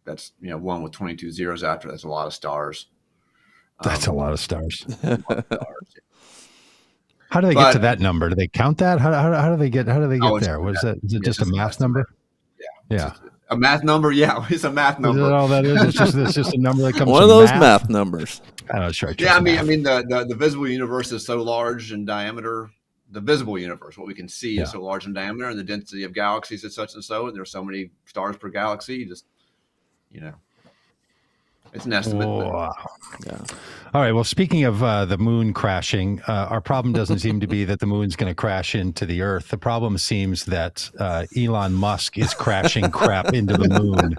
That's one with 22 zeros after. That's a lot of stars. That's a lot of stars. How do they get to that number? Do they count that? How do they get there? Was that? Is it just a math number? Yeah. A math number? Yeah, it's a math number. Is that all that is? It's just a number that comes one from of those math numbers. I'm not sure. I mean, the visible universe is so large in diameter. The visible universe, what we can see, is so large in diameter, and the density of galaxies is such and so, and there's so many stars per galaxy. Just it's an estimate. Wow. Yeah. All right. Well, speaking of the moon crashing, our problem doesn't seem to be that the moon's going to crash into the Earth. The problem seems that Elon Musk is crashing crap into the moon.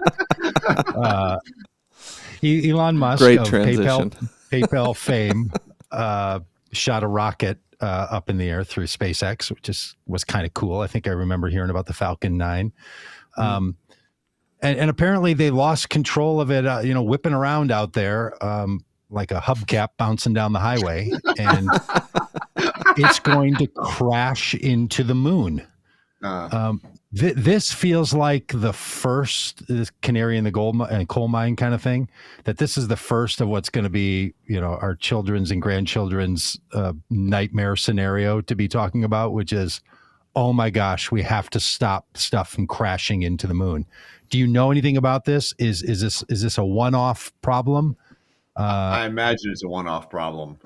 Elon Musk Great of transition. PayPal fame shot a rocket up in the air through SpaceX, which was kind of cool. I think I remember hearing about the Falcon 9. And apparently they lost control of it, whipping around out there like a hubcap bouncing down the highway. And it's going to crash into the moon. This feels like the first canary in the coal mine kind of thing, that this is the first of what's going to be, our children's and grandchildren's nightmare scenario to be talking about, which is, oh my gosh, we have to stop stuff from crashing into the moon. Do you know anything about this? Is this a one-off problem? I imagine it's a one-off problem.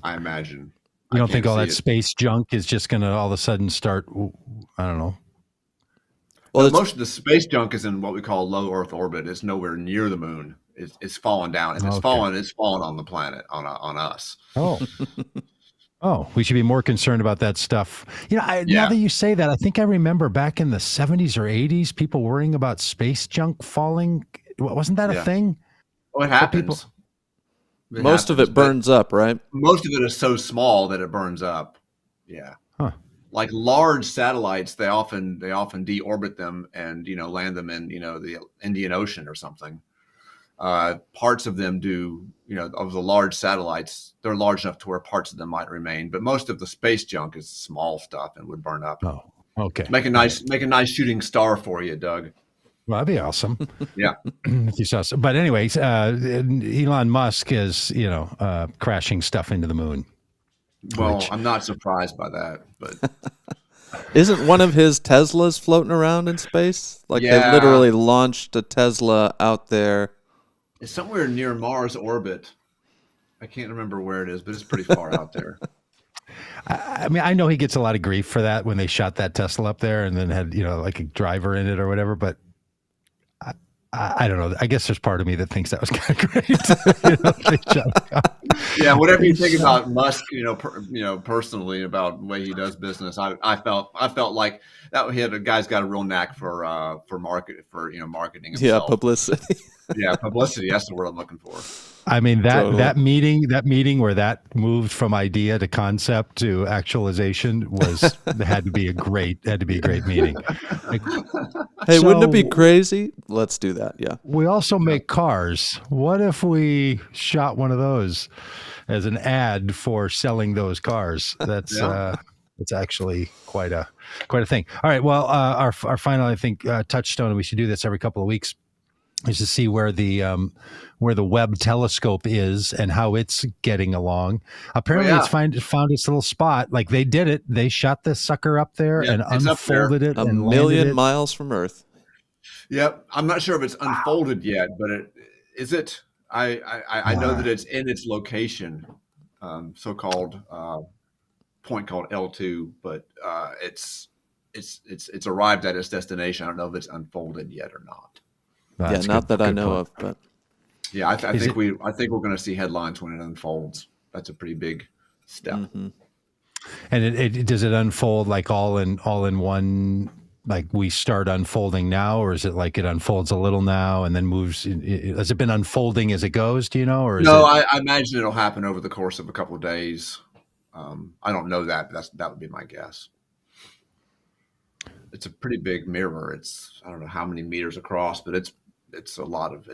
I imagine. You don't think all that space junk is just going to all of a sudden start? I don't know. Well, most of the space junk is in what we call low Earth orbit. It's nowhere near the moon. It's fallen down. If it's fallen on the planet, on us. Oh, we should be more concerned about that stuff. Now that you say that, I think I remember back in the 70s or 80s, people worrying about space junk falling. Wasn't that a thing? Oh, it happens. Most of it burns up, right? Most of it is so small that it burns up. Yeah. Huh. Like large satellites, they often deorbit them and land them in the Indian Ocean or something. Parts of them do, of the large satellites, they're large enough to where parts of them might remain, but most of the space junk is small stuff and would burn up. Oh, okay. Make a nice shooting star for you, Doug. Well, that'd be awesome. Yeah. But anyways, Elon Musk is, crashing stuff into the moon. Well, I'm not surprised by that, but isn't one of his Teslas floating around in space? Like they literally launched a Tesla out there. It's somewhere near Mars orbit. I can't remember where it is, but it's pretty far out there. I mean, I know he gets a lot of grief for that when they shot that Tesla up there and then had, like a driver in it or whatever, but I don't know. I guess there's part of me that thinks that was kind of great. Yeah, whatever you think about Musk, personally about the way he does business, I felt like that a guy's got a real knack for marketing himself. Yeah, publicity. Yeah, publicity. That's the word I'm looking for. I mean, that meeting where that moved from idea to concept to actualization had to be a great meeting. Hey, wouldn't it be crazy? Let's do that. Yeah. We also make cars. What if we shot one of those as an ad for selling those cars? That's it's actually quite a thing. All right. Well, our final, I think, touchstone, and we should do this every couple of weeks, is to see where the Webb telescope is and how it's getting along. Apparently, it's found its little spot. Like they did it. They shot this sucker up there and unfolded it a million miles from Earth. Yep. I'm not sure if it's unfolded yet, but is it? I know that it's in its location, so-called point called L2, but it's arrived at its destination. I don't know if it's unfolded yet or not. Not that I know of, but yeah, I think we're going to see headlines when it unfolds. That's a pretty big step. Mm-hmm. And it does it unfold like all in one? Like we start unfolding now, or is it like it unfolds a little now and then moves? Has it been unfolding as it goes? Do you know? Or I imagine it'll happen over the course of a couple of days. I don't know that. That would be my guess. It's a pretty big mirror. I don't know how many meters across, but it's a lot of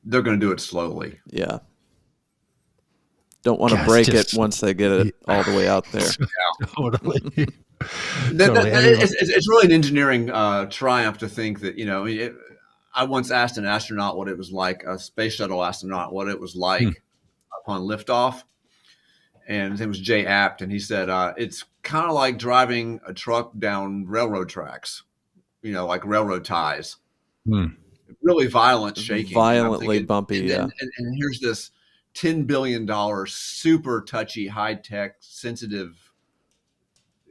they're going to do it slowly. Yeah. Don't want to break it once they get it all the way out there. Yeah. Totally. It's really an engineering triumph to think that, I once asked an astronaut what it was like, a space shuttle astronaut, what it was like upon liftoff. And his name was Jay Apt. And he said, it's kind of like driving a truck down railroad tracks, like railroad ties. Really violent shaking. Violently bumpy, and here's this $10 billion, super touchy, high-tech, sensitive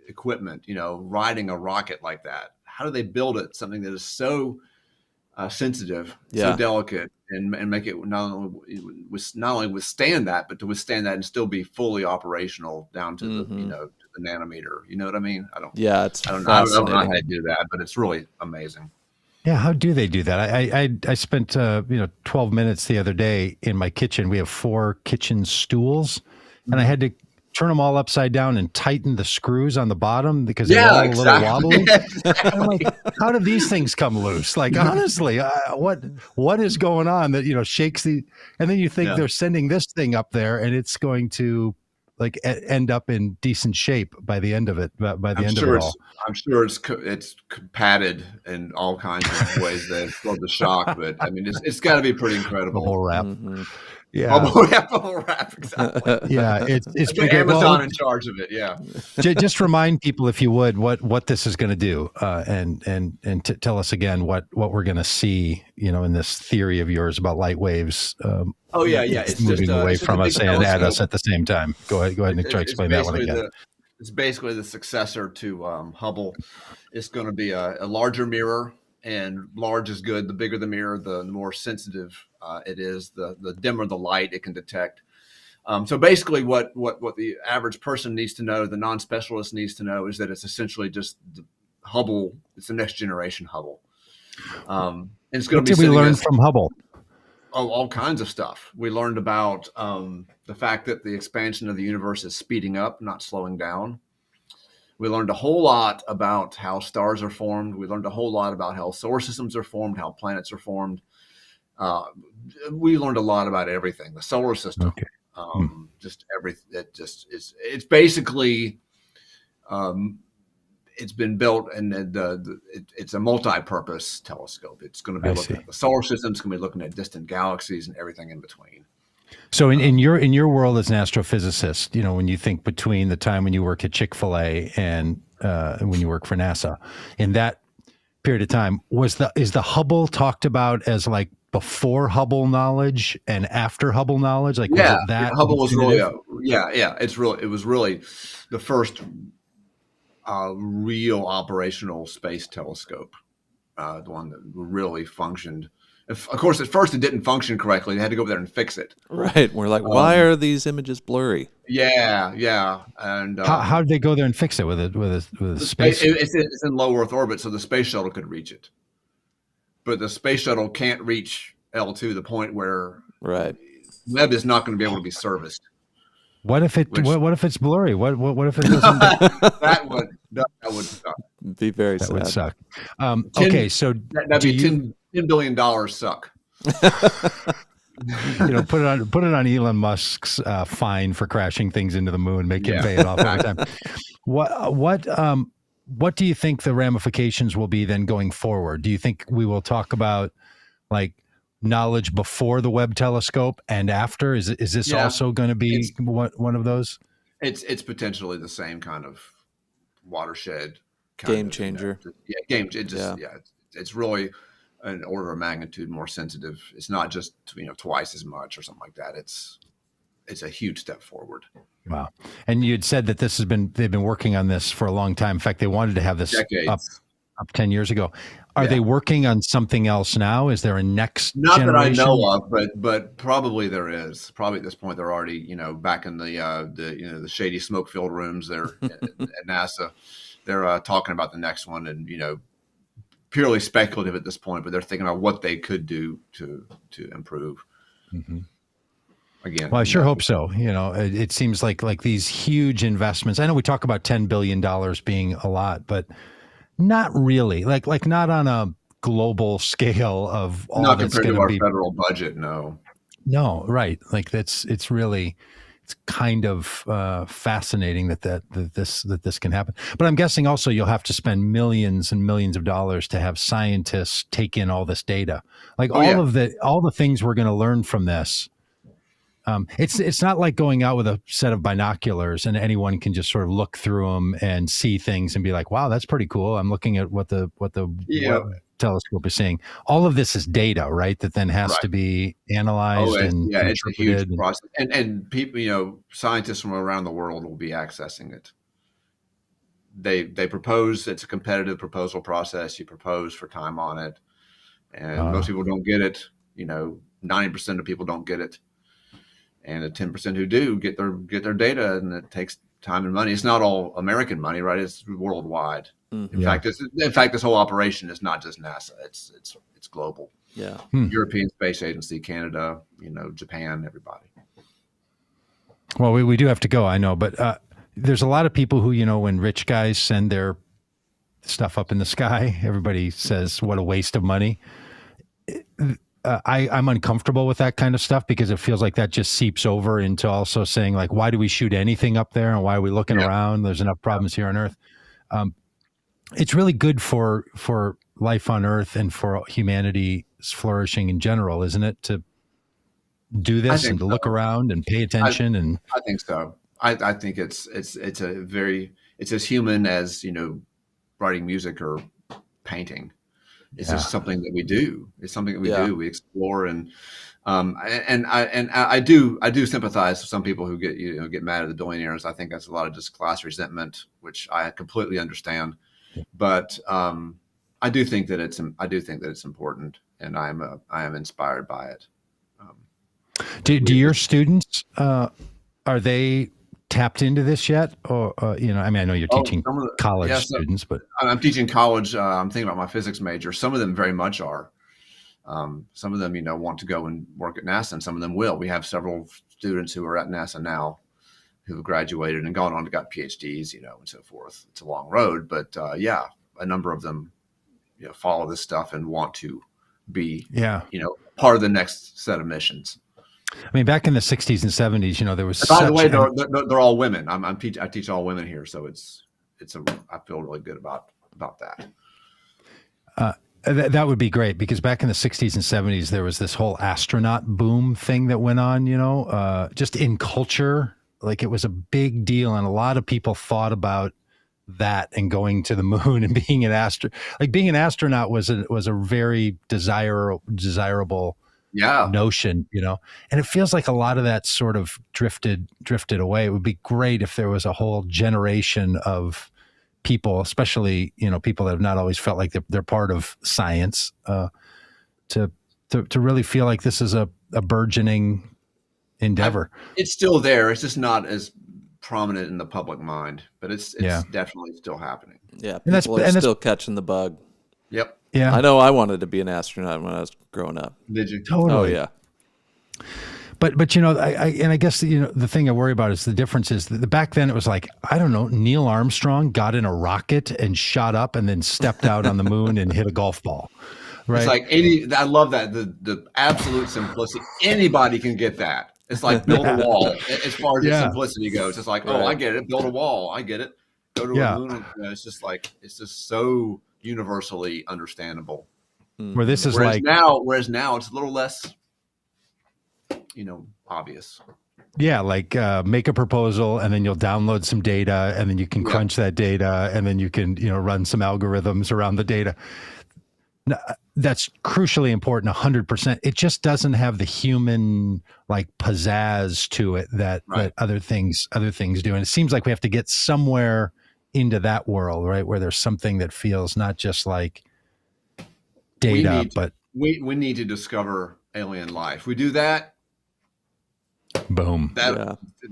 equipment, riding a rocket like that. How do they build it? Something that is so sensitive, so delicate, and make it not only withstand that, but to withstand that and still be fully operational down to the to the nanometer. You know what I mean? I don't know how they do that, but it's really amazing. Yeah, how do they do that? I spent 12 minutes the other day in my kitchen. We have 4 kitchen stools, and I had to turn them all upside down and tighten the screws on the bottom because they're all a little wobbly. Exactly. I'm like, how do these things come loose? Like, honestly, what is going on that shakes the? And then you think they're sending this thing up there, and it's going to like end up in decent shape by the end of it. By the end of it all, I'm sure it's padded in all kinds of ways that absorb the shock. But I mean, it's got to be pretty incredible. The whole wrap. Mm-hmm. Yeah, bubble wrap. Exactly. Yeah, it's pretty Amazon in charge of it. Yeah. Just remind people, if you would, what this is going to do, and tell us again what we're going to see, in this theory of yours about light waves. It's moving just, away it's from us and telescope. at us at the same time. Go ahead and try to explain that one again. It's basically the successor to Hubble. It's going to be a larger mirror, and large is good. The bigger the mirror, the more sensitive it is. The dimmer the light it can detect. So basically, what the average person needs to know, the non-specialist needs to know, is that it's essentially just the Hubble. It's the next generation Hubble. And it's going to be. What did we learn from Hubble? all kinds of stuff. We learned about the fact that the expansion of the universe is speeding up, not slowing down. We learned a whole lot about how stars are formed. We learned a whole lot about how solar systems are formed, how planets are formed. We learned a lot about everything, the solar system, just everything. It's basically, it's been built, and it's a multi-purpose telescope. It's going to be looking at the solar system. It's going to be looking at distant galaxies and everything in between. So in your world as an astrophysicist, you know, when you think between the time when you worked at Chick-fil-A and when you work for NASA, in that period of time, is the Hubble talked about as like before Hubble knowledge and after Hubble knowledge? Like, was it that Hubble was really, it was really the first real operational space telescope, the one that really functioned. Of course, at first it didn't function correctly. They had to go over there and fix it. Right. We're like, why are these images blurry? Yeah. And how did they go there and fix it with a space? It's in low Earth orbit, so the space shuttle could reach it. But the space shuttle can't reach L2, the point where Webb is not going to be able to be serviced. What if it's blurry? What if it doesn't? that would suck. Be very sad. That would suck. Okay, so that'd be $10 billion suck. You know, put it on Elon Musk's fine for crashing things into the moon, make him pay it off every time. What do you think the ramifications will be then going forward? Do you think we will talk about like knowledge before the Webb telescope and after? Is this also going to be one of those? It's potentially the same kind of watershed game changer. It's really an order of magnitude more sensitive. It's not just twice as much or something like that. It's a huge step forward. Wow. And you had said that they've been working on this for a long time. In fact, they wanted to have this up 10 years ago. Are they working on something else now? Is there a next Not generation? that I know of, but probably there is. Probably at this point they're already, back in the shady smoke-filled rooms there at NASA. They're talking about the next one, and purely speculative at this point, but they're thinking about what they could do to improve. Mm-hmm. Again, well, I sure hope so. It seems like these huge investments. I know we talk about $10 billion being a lot, but not really. Like not on a global scale of all not that's compared to our be federal budget. No, right. Like it's kind of fascinating that this can happen. But I'm guessing also you'll have to spend millions and millions of dollars to have scientists take in all this data. Like all the things we're going to learn from this. It's not like going out with a set of binoculars and anyone can just sort of look through them and see things and be like, wow, that's pretty cool. I'm looking at what the telescope is seeing. All of this is data, right? That then has to be analyzed it's a huge process. And people, scientists from around the world will be accessing it. They propose, it's a competitive proposal process. You propose for time on it. And most people don't get it. 90% of people don't get it. And the 10% who do get their data, and it takes time and money. It's not all American money, right? It's worldwide. Mm-hmm. In fact, this whole operation is not just NASA. It's global. Yeah. European Space Agency, Canada, Japan, everybody. Well, we do have to go, I know, but there's a lot of people who, when rich guys send their stuff up in the sky, everybody says, what a waste of money. I'm uncomfortable with that kind of stuff because it feels like that just seeps over into also saying like, why do we shoot anything up there and why are we looking around? There's enough problems here on Earth. It's really good for life on Earth and for humanity's flourishing in general, isn't it? To do this and to look around and pay attention. I think so. I think it's as human as, writing music or painting. It's just something that we do. It's something that we do. We explore, and I do sympathize with some people who get mad at the billionaires. I think that's a lot of just class resentment, which I completely understand. But I do think that it's important, and I am inspired by it. Do your students are they tapped into this yet? Or, I know you're teaching college students, but I'm teaching college. I'm thinking about my physics major. Some of them very much are. Some of them, want to go and work at NASA, and some of them will. We have several students who are at NASA now who have graduated and gone on to got PhDs, and so forth. It's a long road, but a number of them, follow this stuff and want to be, part of the next set of missions. I mean, back in the 60s and 70s, there was. By the way, they're all women. I teach all women here, so I feel really good about that. That would be great, because back in the 60s and 70s, there was this whole astronaut boom thing that went on, just in culture. Like, it was a big deal, and a lot of people thought about that and going to the moon and being an being an astronaut was a very desirable notion, and it feels like a lot of that sort of drifted away. It would be great if there was a whole generation of people, especially, people that have not always felt like they're part of science, to really feel like this is a burgeoning endeavor. It's still there. It's just not as prominent in the public mind, but it's definitely still happening. Yeah, people are still catching the bug. Yep. Yeah. I know I wanted to be an astronaut when I was growing up. Did you? Totally. Oh, yeah. But I guess, the thing I worry about is the difference is that back then it was like, I don't know, Neil Armstrong got in a rocket and shot up and then stepped out on the moon and hit a golf ball. Right. It's like I love that. The absolute simplicity. Anybody can get that. It's like build a wall as far as the simplicity goes. It's like, I get it. Build a wall. I get it. Go to a moon. It's just so universally understandable. Where this is whereas now it's a little less, obvious. Yeah, like make a proposal, and then you'll download some data, and then you can crunch that data, and then you can run some algorithms around the data. Now, that's crucially important, 100%. It just doesn't have the human pizzazz to it that other things do, and it seems like we have to get somewhere into that world, right, where there's something that feels not just like data, but we need to discover alien life. We do that. Boom.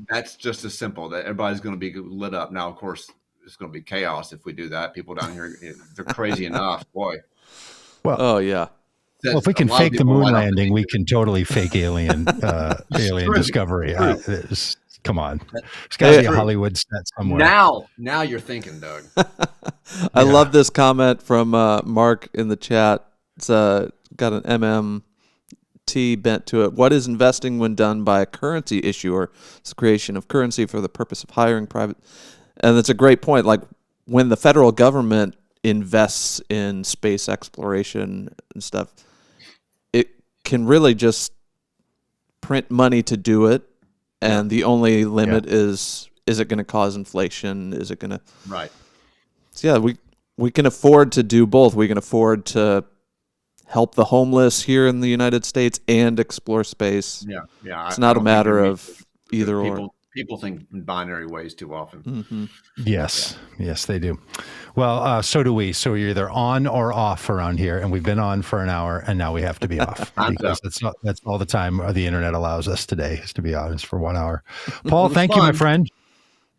That's just as simple. That everybody's going to be lit up. Now, of course, it's going to be chaos if we do that. People down here, they're crazy enough, boy. Well, oh yeah. Well, if we can fake the moon landing, we can totally fake alien discovery. Come on, there's got to be a Hollywood set somewhere. Now you're thinking, Doug. I love this comment from Mark in the chat. It's got an MMT bent to it. What is investing when done by a currency issuer? It's the creation of currency for the purpose of hiring private. And that's a great point. Like, when the federal government invests in space exploration and stuff, it can really just print money to do it, and the only limit is it going to cause inflation? Is it going to So yeah, we can afford to do both. We can afford to help the homeless here in the United States and explore space. It's not a matter of either or. People think in binary ways too often. Mm-hmm. Yes, they do. Well, so do we. So you're either on or off around here, and we've been on for an hour, and now we have to be off because that's all the time the internet allows us today, is to be honest, for 1 hour. Paul, thank you, my friend.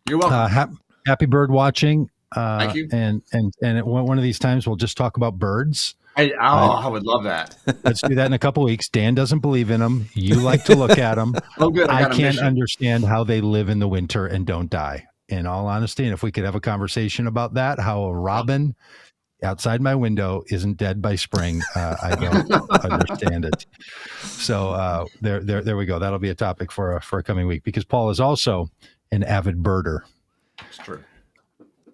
You're welcome. Happy bird watching. Thank you. And one of these times we'll just talk about birds. I would love that. Let's do that in a couple of weeks. Dan doesn't believe in them. You like to look at them. Oh, good. I can't understand how they live in the winter and don't die, in all honesty. And if we could have a conversation about that, how a robin outside my window isn't dead by spring, I don't understand it. So there we go. That'll be a topic for a coming week, because Paul is also an avid birder. It's true.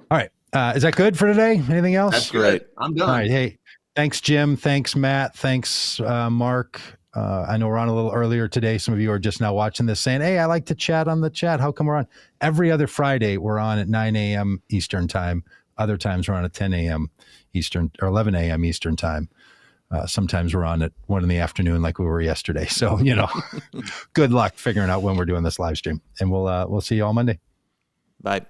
All right. Is that good for today? Anything else? That's great. I'm done. All right. Hey, thanks, Jim. Thanks, Matt. Thanks, Mark. I know we're on a little earlier today. Some of you are just now watching this saying, hey, I like to chat on the chat. How come we're on? Every other Friday, we're on at 9 a.m. Eastern time. Other times we're on at 10 a.m. Eastern or 11 a.m. Eastern time. Sometimes we're on at 1 in the afternoon like we were yesterday. So, good luck figuring out when we're doing this live stream. And we'll see you all Monday. Bye.